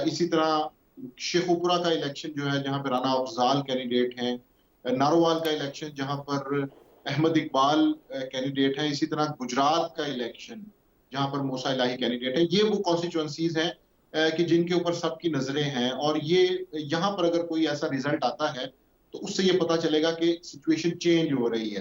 इसी तरह शेखुपुरा का इलेक्शन जो है जहां पर राना अफजाल कैंडिडेट हैं, नारोवाल का इलेक्शन जहां पर अहमद इकबाल कैंडिडेट हैं, इसी तरह गुजरात का इलेक्शन जहां पर मूसा इलाही कैंडिडेट है। ये वो कॉन्स्टिट्यूएंसीज हैं कि जिनके ऊपर सबकी नजरें हैं, और ये यहाँ पर अगर कोई ऐसा रिजल्ट आता है तो उससे ये पता चलेगा कि सिचुएशन चेंज हो रही है।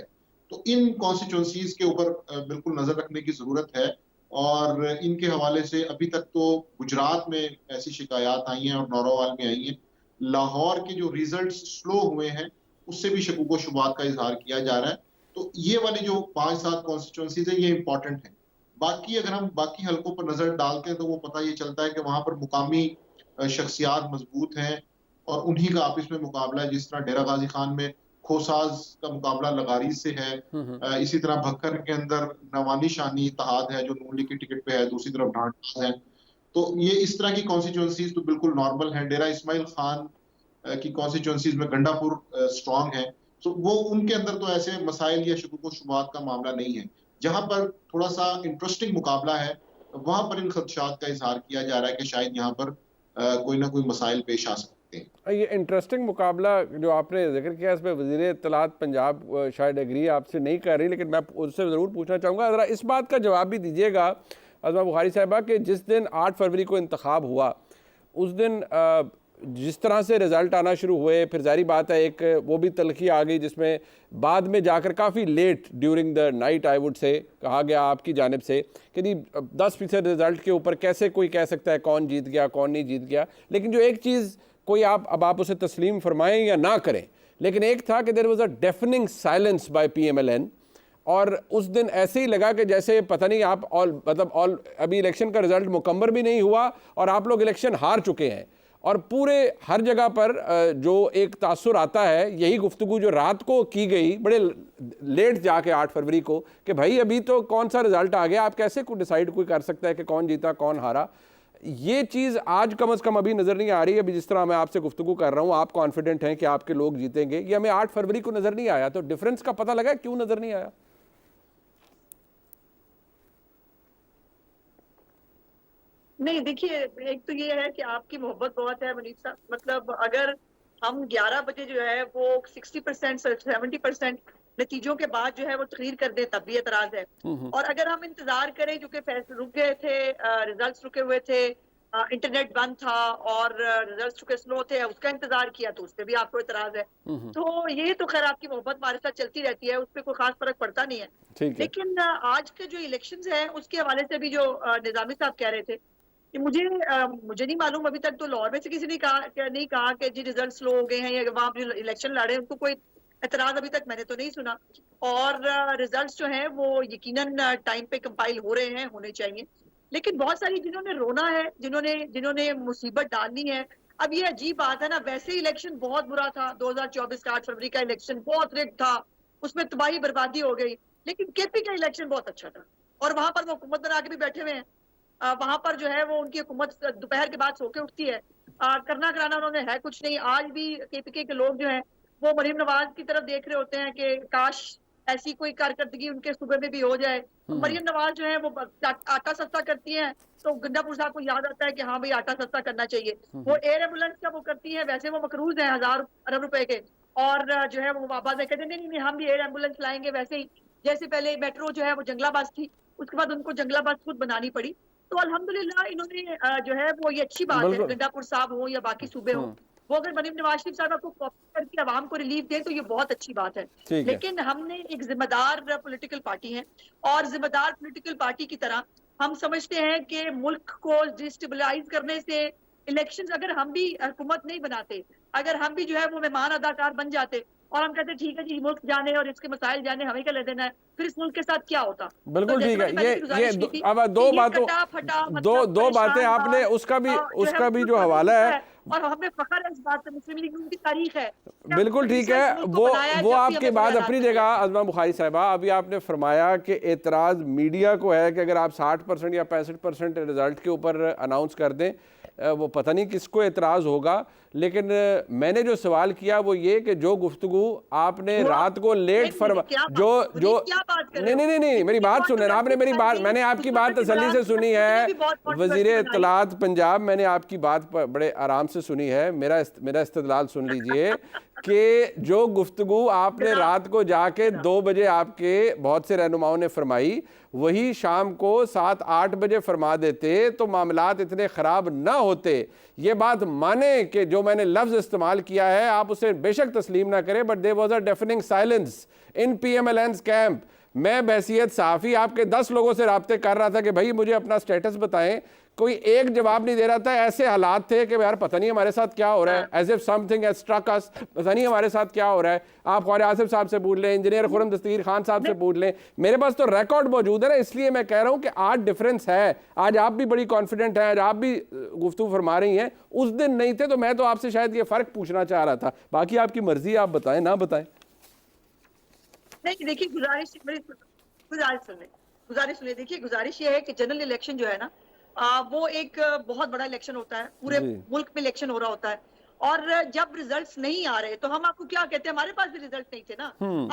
तो इन कॉन्स्टिट्यूएंसीज के ऊपर बिल्कुल नजर रखने की जरूरत है, और इनके हवाले से अभी तक तो गुजरात में ऐसी शिकायत आई हैं और नौरोवाल में आई हैं। लाहौर के जो रिजल्ट्स स्लो हुए हैं उससे भी शकूक व शुबात का इजहार किया जा रहा है। तो ये वाली जो 5-7 कॉन्स्टिट्यूएंसीज है ये इंपॉर्टेंट है। बाकी अगर हम बाकी हलकों पर नजर डालते हैं तो वो पता ये चलता है कि वहां पर मुकामी शख्सियात मजबूत हैं और उन्हीं का आपस में मुकाबला है। जिस तरह डेरा गाजी खान में खोसाज का मुकाबला लगारीज से है, इसी तरह भक्कर के अंदर नवानी शानी इत्तेहाद है जो नून लीग की टिकट पे है, दूसरी तरफ ढांढस है। तो ये इस तरह की कॉन्स्टिट्यूएंसीज तो बिल्कुल नॉर्मल है। डेरा इस्माइल खान की कॉन्स्टिट्यूएंसीज में गंडापुर स्ट्रांग है, तो वो उनके अंदर तो ऐसे मसाइल या शुकूक शुबात का मामला नहीं है। जहां पर थोड़ा सा इंटरेस्टिंग मुकाबला है वहां पर इन खदशात का इजहार किया जा रहा है कि शायद यहाँ पर कोई ना कोई मसाइल पेश आ सकते हैं। ये इंटरेस्टिंग मुकाबला जो आपने जिक्र किया इसमें वज़ीर इत्तलात पंजाब शायद एग्री आपसे नहीं कर रही, लेकिन मैं उससे ज़रूर पूछना चाहूँगा, ज़रा इस बात का जवाब भी दीजिएगा अज़मा बुखारी साहिबा कि जिस दिन 8 फरवरी को इंतखाब हुआ उस दिन जिस तरह से रिज़ल्ट आना शुरू हुए, फिर जारी बात है एक वो भी तलखी आ गई जिसमें बाद में जाकर काफ़ी late during the night I would say कहा गया आपकी जानिब से कि नहीं 10% रिज़ल्ट के ऊपर कैसे कोई कह सकता है कौन जीत गया कौन नहीं जीत गया। लेकिन जो एक चीज़ कोई आप उसे तस्लीम फरमाएं या ना करें, लेकिन एक था कि there was a deafening silence by PMLN, और उस दिन ऐसे ही लगा कि जैसे पता नहीं आप अभी इलेक्शन का रिज़ल्ट मुकम्मल भी नहीं हुआ और आप लोग इलेक्शन हार चुके हैं। और पूरे हर जगह पर जो एक तासुर आता है, यही गुफ्तगू जो रात को की गई बड़े लेट जाके 8 फरवरी को कि भाई अभी तो कौन सा रिज़ल्ट आ गया, आप कैसे कोई डिसाइड कोई कर सकता है कि कौन जीता कौन हारा। ये चीज़ आज कम अज़ कम अभी नज़र नहीं आ रही। अभी जिस तरह मैं आपसे गुफ्तगू कर रहा हूँ आप कॉन्फिडेंट हैं कि आपके लोग जीतेंगे, ये हमें 8 फरवरी को नज़र नहीं आया। तो डिफरेंस का पता लगा क्यों नज़र नहीं आया? नहीं, देखिए, एक तो ये है कि आपकी मोहब्बत बहुत है मुनीब साहब। मतलब अगर हम 11 बजे जो है वो 60% 70% नतीजों के बाद जो है वो तकरीर कर दें तब भी एतराज है। और अगर हम इंतजार करें, जो कि रुक गए थे, रिजल्ट्स रुके हुए थे, इंटरनेट बंद था और रिजल्ट्स चुके स्लो थे, उसका इंतजार किया तो उस पर भी आपको एतराज है। तो ये तो खैर आपकी मोहब्बत हमारे साथ चलती रहती है, उस पर कोई खास फर्क पड़ता नहीं है। लेकिन आज के जो इलेक्शंस हैं उसके हवाले से भी जो निजामी साहब कह रहे थे कि मुझे नहीं मालूम, अभी तक तो लाहौर में से किसी ने नहीं कहा कि जी रिजल्ट स्लो हो गए हैं या वहाँ जो इलेक्शन लड़े उनको कोई एतराज अभी तक मैंने तो नहीं सुना। और रिजल्ट्स जो हैं वो यकीनन टाइम पे कंपाइल हो रहे हैं, होने चाहिए। लेकिन बहुत सारी जिन्होंने रोना है, जिन्होंने मुसीबत डालनी है, अब ये अजीब बात है ना, वैसे इलेक्शन बहुत बुरा था 2024 का 8 फरवरी का इलेक्शन बहुत रिग था, उसमें तबाही बर्बादी हो गई। लेकिन KP का इलेक्शन बहुत अच्छा था और वहां पर वो हुकूमत बना के भी बैठे हुए हैं। वहां पर जो है वो उनकी हुकूमत दोपहर के बाद सो के उठती है, करना कराना उन्होंने है कुछ नहीं। आज भी KPK के लोग जो हैं वो मरीम नवाज की तरफ देख रहे होते हैं कि काश ऐसी कोई कारकर्दगी उनके सूबे में भी हो जाए। तो मरीम नवाज जो है वो आटा सस्ता करती हैं तो गंडापुर साहब को याद आता है कि हाँ भाई आटा सस्ता करना चाहिए। वो एयर एम्बुलेंस का वो करती है, वैसे वो मकरूज है 1000 अरब रुपए के, और जो है वो वापस कहते नहीं नहीं हम भी एयर एम्बुलेंस लाएंगे। वैसे ही जैसे पहले मेट्रो जो है वो जंगलाबाद थी, उसके बाद उनको जंगलाबाद खुद बनानी पड़ी। तो अल्हम्दुलिल्लाह इन्होंने जो है वो ये अच्छी बात है, गंडापुर साहब हो या बाकी सूबे हो, वो अगर मरीम नवाज शरीफ साहब को कॉपी करके आवाम को रिलीफ दें तो ये बहुत अच्छी बात है। लेकिन हमने एक जिम्मेदार पॉलिटिकल पार्टी है और जिम्मेदार पॉलिटिकल पार्टी की तरह हम समझते हैं कि मुल्क को डिस्टेबलाइज करने से इलेक्शंस, अगर हम भी हुकूमत नहीं बनाते, अगर हम भी जो है वो मेहमान अदाकार बन जाते और हम कहते ठीक है जी मुल्क जाने और इसके मसाइल जाने हमें क्या ले देना है, फिर इस मुल्क के साथ क्या होता। बिल्कुल ठीक है। ये अब दो बातें आपने उसका भी जो हवाला है और हमें फख्र है इस बात से, मुस्लिम लीग की तारीख है। बिल्कुल ठीक है, वो आपके बाद अपनी जगह अज़मा बुखारी साहिबा। अभी आपने फरमाया कि एतराज़ मीडिया को है कि अगर आप 60% या 65% रिजल्ट के ऊपर अनाउंस कर दें, वो पता नहीं किसको एतराज़ होगा, लेकिन मैंने जो सवाल किया वो ये कि जो गुफ्तगू आपने रात को लेट फरमा नहीं, मेरी बात सुने ना आपने, मेरी बात, मैंने आपकी बात तसल्ली से सुनी है, वज़ीर इत्तलात पंजाब, मैंने आपकी बात बड़े आराम से सुनी है, मेरा इस्तदलाल सुन लीजिए कि जो गुफ्तगू आपने रात को जाके 2 बजे आपके बहुत से रहनुमाओं ने फरमाई, वही शाम को 7-8 बजे फरमा देते तो मामलात इतने ख़राब ना होते। ये बात माने कि जो मैंने लफ्ज़ इस्तेमाल किया है आप उसे बेशक तस्लीम ना करें, but there was a defining silence in PMLN's camp. मैं बहैसियत सहाफ़ी आपके 10 लोगों से राब्ते कर रहा था कि भाई मुझे अपना स्टेटस बताएं, कोई एक जवाब नहीं दे रहा था। ऐसे हालात थे कि यार पता नहीं हमारे साथ क्या हो रहा है, as if something has struck us, पता नहीं हमारे साथ क्या हो रहा है। आप ख्वाजा आसिफ साहब से पूछ लें, इंजीनियर खुरम दस्तगीर खान साहब से पूछ लें, मेरे पास तो रिकॉर्ड मौजूद है ना, इसलिए मैं कह रहा हूं कि आज डिफरेंस है। आज आप भी बड़ी कॉन्फिडेंट हैं, आज आप भी गुफ्तगू फरमा रही हैं, उस दिन नहीं थे, तो मैं तो आपसे शायद ये फ़र्क पूछना चाह रहा था। बाकी आपकी मर्जी, आप बताएं ना बताएं। नहीं देखिए, गुजारिश सुने, देखिए गुजारिश ये है कि जनरल इलेक्शन जो है ना, वो एक बहुत बड़ा इलेक्शन होता है, पूरे मुल्क में इलेक्शन हो रहा होता है, और जब रिजल्ट्स नहीं आ रहे तो हम आपको क्या कहते हैं, हमारे पास भी रिजल्ट नहीं थे ना।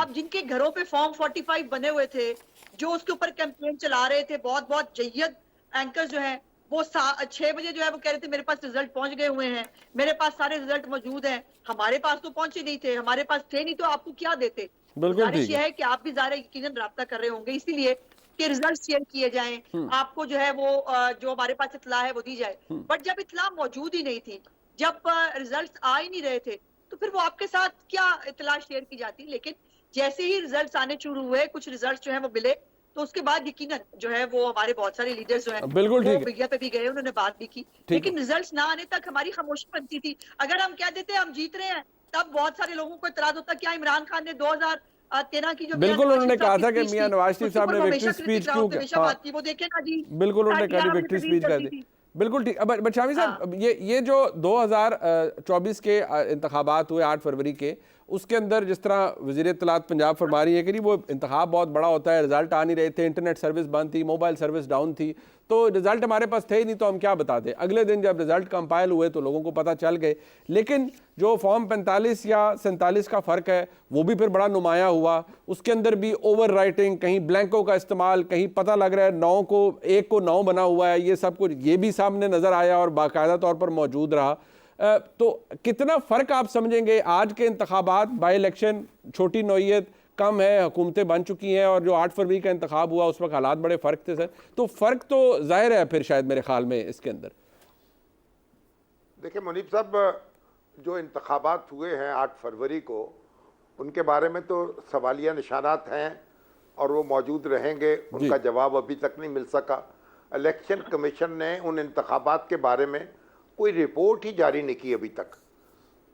अब जिनके घरों पे फॉर्म 45 बने हुए थे, जो उसके ऊपर कैंपेन चला रहे थे, बहुत बहुत जय्यद एंकर्स जो हैं, वो 6 बजे जो है वो कह रहे थे मेरे पास रिजल्ट पहुंच गए हुए हैं, मेरे पास सारे रिजल्ट मौजूद हैं। हमारे पास तो पहुंचे नहीं थे, हमारे पास थे नहीं तो आपको क्या देते। गुजारिश ये है कि आप भी ज़ाहिर यकीनन राब्ता कर रहे होंगे, इसीलिए कि रिजल्ट शेयर किए जाएं, आपको जो है वो जो हमारे पास इत्तला है वो दी जाए। बट जब इत्तला मौजूद ही नहीं थी, जब रिजल्ट आ ही नहीं रहे थे, तो फिर वो आपके साथ क्या इत्तला शेयर की जाती। लेकिन जैसे ही रिजल्ट आने शुरू हुए, कुछ रिजल्ट जो है वो मिले, तो उसके बाद यकीनन जो है वो हमारे बहुत सारे लीडर्स जो हैं बिल्कुल ठीक, मीडिया पे भी गए, उन्होंने बात भी की, लेकिन रिजल्ट ना आने तक हमारी खामोशी बनती थी। अगर हम कह देते हम जीत रहे हैं, तब बहुत सारे लोगों को इतराज होता, क्या इमरान खान ने 2013 की जो बिल्कुल उन्होंने कहा था कि मियां नवाज शरीफ साहब ने विक्ट्री स्पीच क्यों की, वो देखे ना जी, बिल्कुल उन्होंने कहा विक्ट्री स्पीच कर दी। बिल्कुल ठीक। बट शामी साहब, ये जो 2024 के इंतखाबात हुए 8 फरवरी के, उसके अंदर जिस तरह वज़ीर इत्तलात पंजाब फरमा रही है कि वो इंतखाब बहुत बड़ा होता है, रिजल्ट आ नहीं रहे थे, इंटरनेट सर्विस बंद थी, मोबाइल सर्विस डाउन थी, तो रिजल्ट हमारे पास थे ही नहीं, तो हम क्या बताते। अगले दिन जब रिजल्ट कंपाइल हुए तो लोगों को पता चल गए। लेकिन जो फॉर्म 45 या 47 का फ़र्क है वो भी फिर बड़ा नुमाया हुआ, उसके अंदर भी ओवर राइटिंग, कहीं ब्लैंकों का इस्तेमाल, कहीं पता लग रहा है 9 को 1 को 9 बना हुआ है, ये सब कुछ ये भी सामने नज़र आया और बाकायदा तौर पर मौजूद रहा। तो कितना फ़र्क आप समझेंगे आज के इंतखाबात, बाई इलेक्शन छोटी नौइयत कम है, हुकूमतें बन चुकी हैं, और जो 8 फरवरी का इंतखाब हुआ उस वक्त हालात बड़े फ़र्क थे सर, तो फ़र्क तो जाहिर है फिर शायद मेरे ख्याल में इसके अंदर। देखिए मुनीब साहब, जो इंतखाबात हुए हैं 8 फरवरी को, उनके बारे में तो सवालिया निशानात हैं और वो मौजूद रहेंगे, उनका जवाब अभी तक नहीं मिल सका। इलेक्शन कमीशन ने उन इंतखाबात के बारे में कोई रिपोर्ट ही जारी नहीं की अभी तक,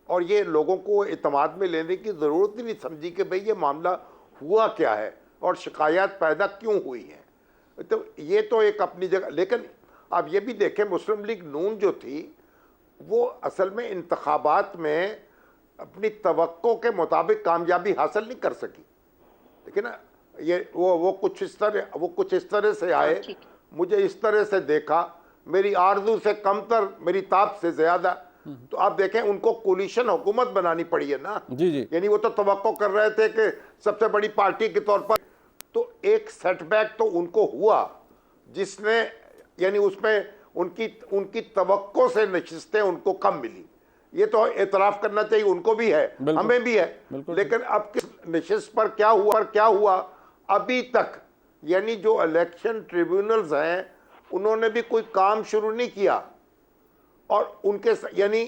और ये लोगों को इत्मीनान में लेने की ज़रूरत ही नहीं समझी कि भाई ये मामला हुआ क्या है और शिकायत पैदा क्यों हुई है। तो ये तो एक अपनी जगह, लेकिन आप ये भी देखें मुस्लिम लीग नून जो थी वो असल में इंतखाबात में अपनी तवक्को के मुताबिक कामयाबी हासिल नहीं कर सकी। लेकिन ये वो कुछ इस तरह से आए, मुझे इस तरह से देखा, मेरी आरज़ू से कमतर, मेरी ताब से ज़्यादा। तो आप देखें उनको कोलिशन हुकूमत बनानी पड़ी है ना जी। यानी वो तो तवक्को कर रहे थे कि सबसे बड़ी पार्टी के तौर पर, तो एक सेटबैक तो उनको हुआ जिसने, यानी उसमें उनकी तवक्को से नशिस्तें उनको कम मिली। ये तो एतराफ़ करना चाहिए, उनको भी है, हमें भी है। लेकिन अब किस नशिस्त पर क्या हुआ अभी तक, यानी जो इलेक्शन ट्रिब्यूनल्स हैं उन्होंने भी कोई काम शुरू नहीं किया, और उनके यानी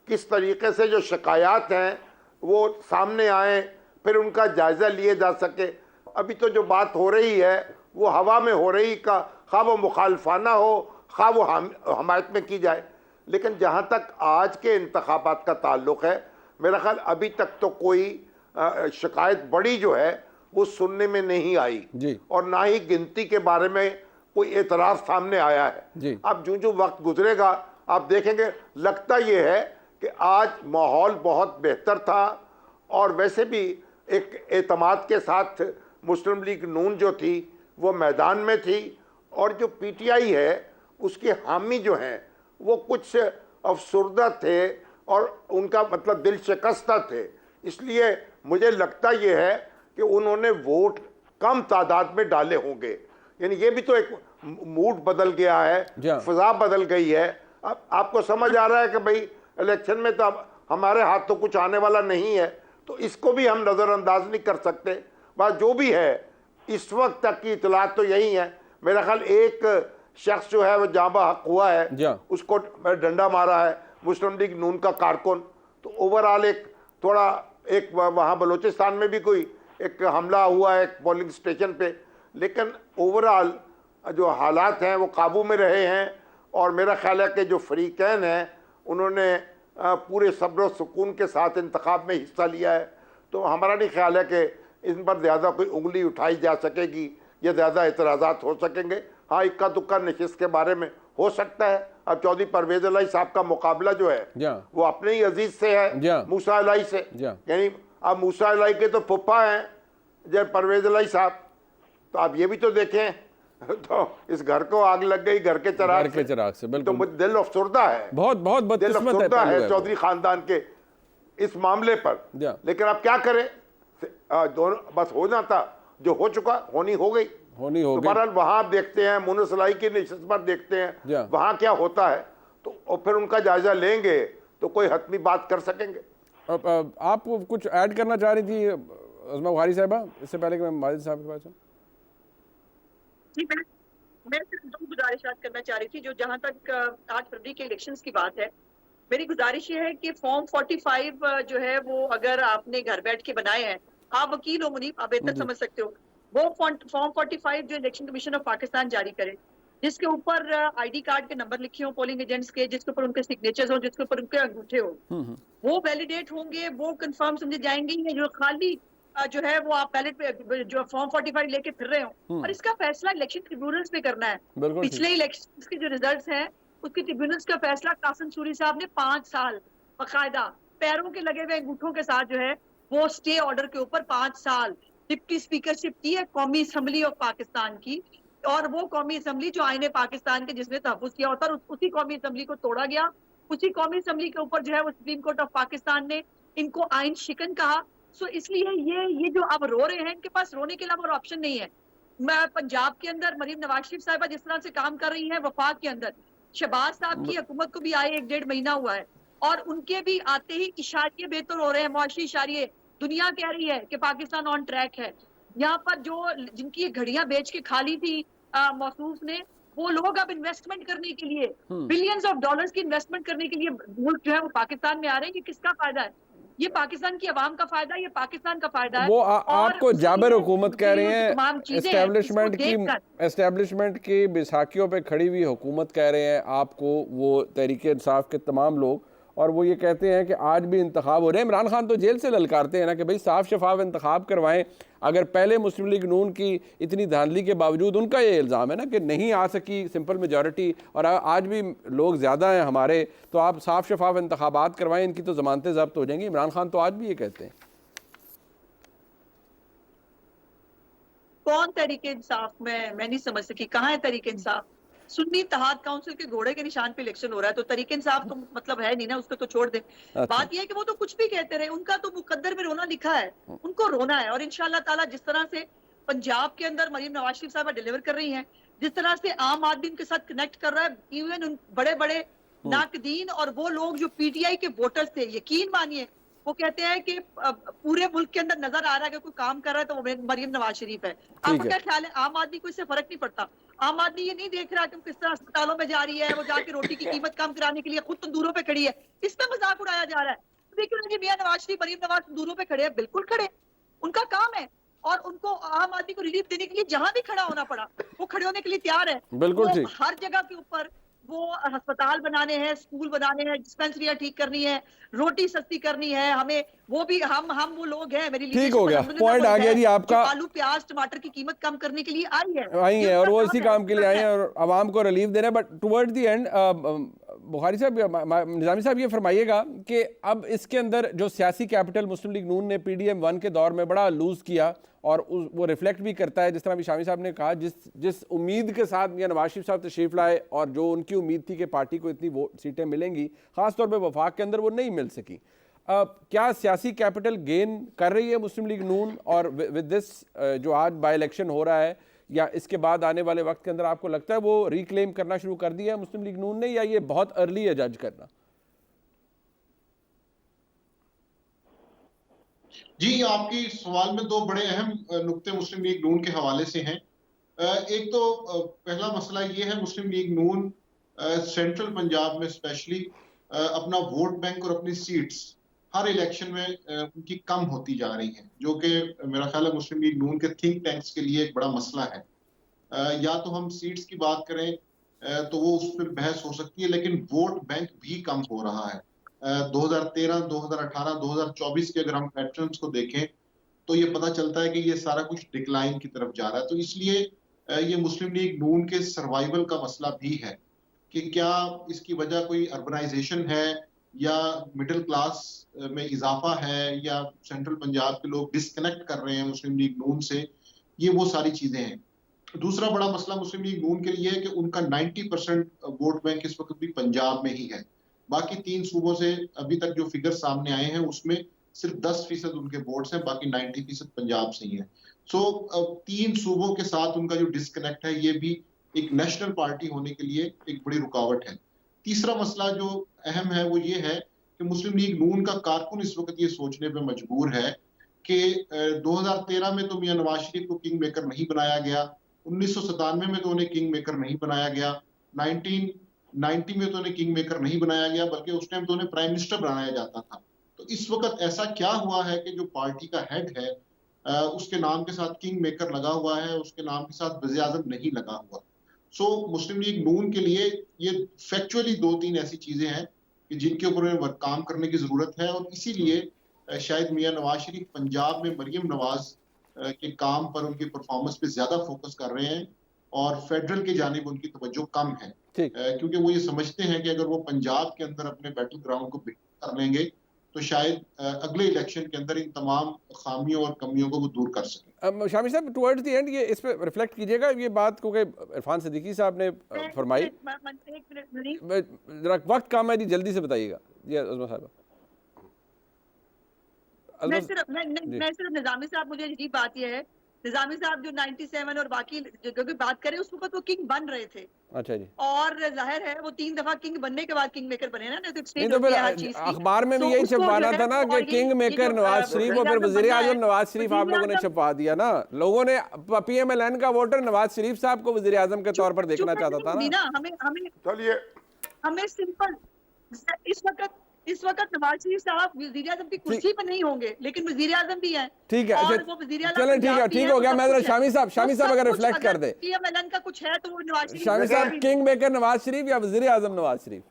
किस तरीके से जो शिकायत हैं वो सामने आए, फिर उनका जायज़ा लिए जा सके। अभी तो जो बात हो रही है वो हवा में हो रही का, खा वो मुखालफाना हो, खा वो हमायत में की जाए। लेकिन जहाँ तक आज के इंतखाबात का ताल्लुक़ है, मेरा ख्याल अभी तक तो कोई शिकायत बड़ी जो है वो सुनने में नहीं आई जी, और ना ही गिनती के बारे में कोई एतराफ़ सामने आया है जी। अब जो वक्त गुजरेगा आप देखेंगे, लगता ये है कि आज माहौल बहुत बेहतर था, और वैसे भी एक एतमाद के साथ मुस्लिम लीग नून जो थी वो मैदान में थी, और जो PTI है उसके हामी जो हैं वो कुछ अफसुर्दा थे और उनका मतलब दिल शिकस्ता थे। इसलिए मुझे लगता ये है कि उन्होंने वोट कम तादाद में डाले होंगे। यानी ये भी तो एक मूड बदल गया है, फिजा बदल गई है। अब आपको समझ आ रहा है कि भाई इलेक्शन में तो अब हमारे हाथ तो कुछ आने वाला नहीं है, तो इसको भी हम नज़रअंदाज नहीं कर सकते। बस जो भी है इस वक्त तक की इतलात तो यही है। मेरा ख्याल एक शख्स जो है वो जाँ हक हुआ है, उसको डंडा मारा है मुस्लिम लीग नून का कारकुन। तो ओवरऑल एक थोड़ा एक वहाँ बलूचिस्तान में भी कोई एक हमला हुआ है एक पोलिंग स्टेशन पे, लेकिन ओवरऑल जो हालात हैं वो काबू में रहे हैं। और मेरा ख्याल है कि जो फरीकैन हैं उन्होंने पूरे सब्र सुकून के साथ इंतखाब में हिस्सा लिया है। तो हमारा नहीं ख्याल है कि इन पर ज़्यादा कोई उंगली उठाई जा सकेगी या ज़्यादा एतराज़ात हो सकेंगे। हाँ, इक्का दुक्का नशिस्त के बारे में हो सकता है। अब चौधरी परवेज इलाही साहब का मुकाबला जो है वो अपने ही अजीज से है, मूसा इलाही से। यानी अब मूसा इलाही के तो फुप्पा हैं जब परवेज इलाही साहब, तो आप ये भी तो देखें तो इस घर को आग लग गई घर के चिराग से। बिल्कुल, तो दिल अफसुर्दा है, बहुत बहुत बदकिस्मत है चौधरी खानदान के इस मामले पर। लेकिन अब क्या करें, दोनों बस हो जाता, जो हो चुका होनी हो गई। तो बहरहाल वहां आप देखते हैं मुनसलाई की नशिस्त पर देखते हैं वहां क्या होता है, तो और फिर उनका जायजा लेंगे तो कोई हतमी बात कर सकेंगे। आप कुछ ऐड करना चाह रही थी अज़मा बुखारी साहिबा, इससे पहले कि मैं माजिद साहब के पास जाऊं? जी, मैं सिर्फ दो गुजारिशात करना चाह रही थी। जो जहां तक 8 फरवरी के इलेक्शंस की बात है, मेरी गुजारिश ये है कि फॉर्म 45 जो है वो अगर आपने घर बैठ के बनाए हैं, आप वकील हो मुनीब, आप बेहतर समझ सकते हो, वो फॉर्म 45 जो इलेक्शन कमीशन ऑफ पाकिस्तान जारी करे, जिसके ऊपर आईडी कार्ड के नंबर लिखे हो पोलिंग एजेंट्स के, जिसके ऊपर उनके सिग्नेचर्स हो, जिसके ऊपर उनके अंगूठे हो, वो वैलिडेट होंगे, वो कंफर्म समझे जाएंगे। ये जो खाली जो है वो आप बैलेट पे जो फॉर्म 45 लेके फिर रहे हो, और इसका फैसला इलेक्शन ट्रिब्यूनल्स पे करना है। पिछले इलेक्शन के जो रिजल्ट्स हैं उसके ट्रिब्यूनल्स का फैसला कासिम सूरी साहब ने 5 साल बाकायदा पैरों के लगे हुए अंगूठों के साथ जो है वो स्टे ऑर्डर के ऊपर 5 साल डिप्टी स्पीकरशिप की है कौमी असम्बली ऑफ पाकिस्तान की। और वो कौमी असम्बली जो आईने पाकिस्तान के जिसने तहफ़्फ़ुज़ किया होता है, उसी कौमी असम्बली को तोड़ा गया। उसी कौमी असम्बली के ऊपर जो है वो सुप्रीम कोर्ट ऑफ पाकिस्तान ने इनको आइन शिकन कहा। सो इसलिए ये जो अब रो रहे हैं, इनके पास रोने के अलावा और ऑप्शन नहीं है। मैं पंजाब के अंदर मरीम नवाज शरीफ साहिबा जिस तरह से काम कर रही है, वफाक के अंदर शहबाज साहब की हुकूमत को भी आए 1-1.5 महीना हुआ है, और उनके भी आते ही इशारे बेहतर हो रहे हैं, मुआशी इशारे। दुनिया कह रही है कि पाकिस्तान ऑन ट्रैक है। यहाँ पर जो जिनकी घड़ियां बेच के खाली थी मौसूफ ने, वो लोग अब इन्वेस्टमेंट करने के लिए बिलियंस ऑफ डॉलर्स की इन्वेस्टमेंट करने के लिए मुल्क जो है वो पाकिस्तान में आ रहे हैं। ये किसका फायदा है? ये पाकिस्तान की आवाम का फायदा है, ये पाकिस्तान का फायदा है। वो आपको जाबिर हुकूमत कह रही हैं, एस्टेब्लिशमेंट की बैसाखियों पे खड़ी हुई हुकूमत कह रहे हैं आपको वो तहरीक इंसाफ के तमाम लोग, और वो ये कहते हैं कि आज भी इंतखाब हो रहे हैं। इमरान खान तो जेल से ललकारते हैं ना कि भाई साफ शफाफ इंतखाब करवाएं। अगर पहले मुस्लिम लीग नून की इतनी धांधली के बावजूद उनका ये इल्ज़ाम है ना कि नहीं आ सकी सिंपल मेजॉरिटी, और आज भी लोग ज़्यादा हैं हमारे, तो आप साफ शफाफ इंतखाबात करवाएं, इनकी तो ज़मानतें ज़ब्त हो जाएंगी। इमरान खान तो आज भी ये कहते हैं। कौन तहरीक इंसाफ? मैं नहीं समझ सकी, कहाँ है तहरीक इंसाफ? सुन्नी इत्तेहाद काउंसिल के घोड़े के निशान पे इलेक्शन हो रहा है, तो तहरीक इंसाफ तो मतलब है नहीं ना, उसको तो छोड़ दे। बात यह है कि वो तो कुछ भी कहते रहे, उनका तो मुकद्दर में रोना लिखा है, उनको रोना है। और इंशाल्लाह ताला जिस तरह से पंजाब के अंदर मरीम नवाज शरीफ साहब डिलीवर कर रही हैं, जिस तरह से आम आदमी उनके साथ कनेक्ट कर रहा है, इवन बड़े बड़े नाकदीन और वो लोग जो पीटीआई के वोटर्स थे, यकीन मानिए वो कहते हैं कि पूरे मुल्क के अंदर नजर आ रहा है कि कोई काम कर रहा है तो वो मरीम नवाज शरीफ है। आपका क्या ख्याल है? आम आदमी को इससे फर्क नहीं पड़ता। आम आदमी ये नहीं देख रहा कि किस तरह अस्पतालों में जा रही है, वो जाके रोटी की कीमत कम कराने के लिए खुद तंदूरों पे खड़ी है, इस पे मजाक उड़ाया जा रहा है। देखिए जी, मियां नवाज शरीफ मरीम नवाज तंदूरों पे खड़े हैं, बिल्कुल खड़े, उनका काम है, और उनको आम आदमी को रिलीफ देने के लिए जहां भी खड़ा होना पड़ा वो खड़े होने के लिए तैयार है। बिल्कुल हर जगह के ऊपर वो अस्पताल बनाने हैं, स्कूल बनाने हैं, डिस्पेंसरियां ठीक करनी है, रोटी सस्ती करनी है, हमें वो भी हम वो लोग हैं। मेरी ठीक हो गया, पॉइंट आ गया जी आपका। आलू प्याज टमाटर की कीमत कम करने के लिए आई है और वो इसी काम के लिए आई है और आवाम को रिलीफ दे रहे हैं। But toward the end Bukhari साहब, निज़ामी साहब, ये फरमाइएगा कि अब इसके अंदर जो सियासी कैपिटल मुस्लिम लीग नून ने PDM-1 के दौर में बड़ा लूज़ किया, और वो रिफ्लेक्ट भी करता है, जिस तरह अभी शामी साहब ने कहा, जिस उम्मीद के साथ मियां नवाज शरीफ साहब तशरीफ लाए और जो उनकी उम्मीद थी कि पार्टी को इतनी वोट सीटें मिलेंगी, ख़ासतौर पर वफाक के अंदर वो नहीं मिल सकी। क्या सियासी कैपिटल गेन कर रही है मुस्लिम लीग नून, और विद दिस जो आज बाई इलेक्शन हो रहा है, या इसके बाद आने वाले वक्त के अंदर आपको लगता है वो रिक्लेम करना शुरू कर दिया है मुस्लिम लीग नून ने, या ये बहुत अर्ली है जज करना? जी, आपकी सवाल में दो बड़े अहम नुक्ते मुस्लिम लीग नून के हवाले से हैं। एक तो पहला मसला ये है, मुस्लिम लीग नून सेंट्रल पंजाब में स्पेशली अपना वोट बैंक और अपनी सीट्स हर इलेक्शन में उनकी कम होती जा रही हैं, जो कि मेरा ख्याल है मुस्लिम लीग नून के थिंक टैंक्स के लिए एक बड़ा मसला है। या तो हम सीट्स की बात करें तो वो उस पर बहस हो सकती है, लेकिन वोट बैंक भी कम हो रहा है। 2013, 2018, 2024 के अगर हम पैटर्न्स को देखें तो ये पता चलता है कि ये सारा कुछ डिक्लाइन की तरफ जा रहा है। तो इसलिए ये मुस्लिम लीग नून के सर्वाइवल का मसला भी है कि क्या इसकी वजह कोई अर्बनाइजेशन है, या मिडिल क्लास में इजाफा है, या सेंट्रल पंजाब के लोग डिस्कनेक्ट कर रहे हैं मुस्लिम लीग नून से। ये वो सारी चीजें हैं। दूसरा बड़ा मसला मुस्लिम लीग नून के लिए है कि उनका 90% वोट बैंक इस वक्त भी पंजाब में ही है। बाकी 3 सूबों से अभी तक जो फिगर सामने आए हैं उसमें सिर्फ 10% उनके वोट्स हैं, बाकी 90% पंजाब से ही है। सो 3 सूबों के साथ उनका जो डिस्कनेक्ट है, ये भी एक नेशनल पार्टी होने के लिए एक बड़ी रुकावट है। तीसरा मसला जो अहम है वो ये है कि मुस्लिम लीग नून का कारकुन इस वक्त ये सोचने पे मजबूर है कि 2013 में तो मियां नवाज शरीफ को किंग मेकर नहीं बनाया गया, 1997 में तो उन्हें किंग मेकर नहीं बनाया गया, 1990 में तो उन्हें किंग मेकर नहीं बनाया गया, बल्कि उस टाइम तो उन्हें प्राइम मिनिस्टर बनाया जाता था। तो इस वक्त ऐसा क्या हुआ है कि जो पार्टी का हेड है उसके नाम के साथ किंग मेकर लगा हुआ है, उसके नाम के साथ वज़ीर आज़म नहीं लगा हुआ। सो मुस्लिम लीग नून के लिए ये फैक्चुअली 2-3 ऐसी चीजें हैं कि जिनके ऊपर उन्हें काम करने की जरूरत है, और इसीलिए शायद मियां नवाज शरीफ पंजाब में मरियम नवाज के काम पर, उनकी परफॉर्मेंस पे ज्यादा फोकस कर रहे हैं, और फेडरल की जानिब उनकी तवज्जो कम है, क्योंकि वो ये समझते हैं कि अगर वो पंजाब के अंदर अपने बैटल ग्राउंड को बेहतर कर लेंगे तो शायद अगले इलेक्शन के अंदर इन तमाम खामियों और कमियों को वो दूर कर सकें। शामी साहब, टुवर्ड्स द एंड ये इस पे रिफ्लेक्ट कीजिएगा ये बात, क्योंकि इरफान सिद्दीकी साहब ने फरमाई, जरा वक्त कम है जी, जल्दी से बताइएगा जी अज़मा साहब। मैं सिर्फ निजामी साहब, मुझे अजीब बात यह है, निजामी साहब जो 97 और बाकी जो भी बात करें उस वक्त वो किंग बन रहे थे। अच्छा जी। और जाहिर है वो 3 दफा किंग बनने के बाद किंग मेकर बने ना, तो नहीं तो फिर अखबार में भी यही छपवाना था ना कि किंग मेकर नवाज शरीफ, और फिर वज़ीर आज़म नवाज शरीफ आप लोगों ने छपवा दिया ना। लोगों ने PMLN का वोटर नवाज शरीफ साहब को वज़ीर आज़म के तौर पर देखना चाहता था ना। हमें सिंपल इस वक्त नवाज शरीफ साहब वज़ीर आज़म की कुर्सी पर नहीं होंगे, लेकिन वज़ीर आज़म भी हैं। ठीक है, और वो वज़ीर आज़म, चलें ठीक हो गया। मैं जरा शामी साहब अगर रिफ्लेक्ट कर दे, PMLN का कुछ है तो वो नवाज शरीफ। शामी साहब, किंग मेकर नवाज शरीफ या वज़ीर आज़म नवाज शरीफ?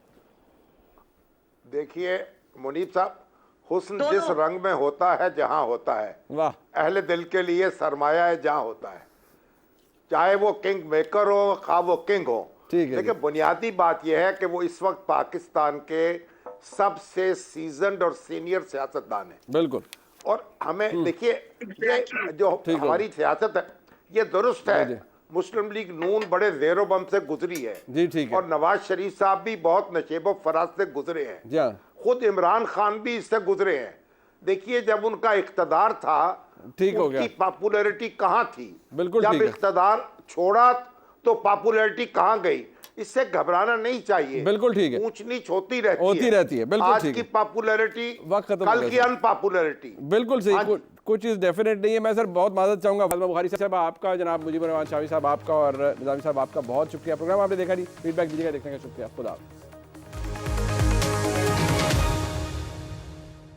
देखिए मुनीब साहब, हुस्न जिस रंग में होता है जहां होता है, वाह, अहले दिल के लिए सरमाया है जहां होता है, चाहे वो किंग मेकर हो खा वो किंग हो। लेकिन बुनियादी बात यह है कि वो इस वक्त पाकिस्तान के सबसे सीजन्ड और सीनियर सियासतदान है। बिल्कुल। और हमें देखिए, ये जो हमारी सियासत है ये दुरुस्त है। मुस्लिम लीग नून बड़े ज़ेरो बम से गुजरी है जी, ठीक है। और नवाज शरीफ साहब भी बहुत नशेबो फराज से गुजरे हैं, खुद इमरान खान भी इससे गुजरे हैं। देखिए जब उनका इख्तदार था, ठीक हो गया, उनकी पॉपुलैरिटी कहाँ थी? बिल्कुल। जब इख्तदार छोड़ा तो पॉपुलैरिटी कहाँ गई? इससे घबराना नहीं चाहिए। बिल्कुल ठीक है, ऊंच नीच होती रहती है। बिल्कुल, आज की पॉपुलैरिटी कल की अनपॉपुलैरिटी। बिल्कुल सही, कुछ चीज़ डेफिनेट नहीं है। मैं सर बहुत माजरत चाहूँगा फातिमा बुखारी साहब आपका, जनाब मुजीबुर रहमान शामी साहब आपका, और निज़ामी साहब आपका बहुत शुक्रिया। प्रोग्राम आपने देखा नहीं, फीडबैक दीजिएगा, देखने का शुक्रिया। खुदा हाफ़िज़।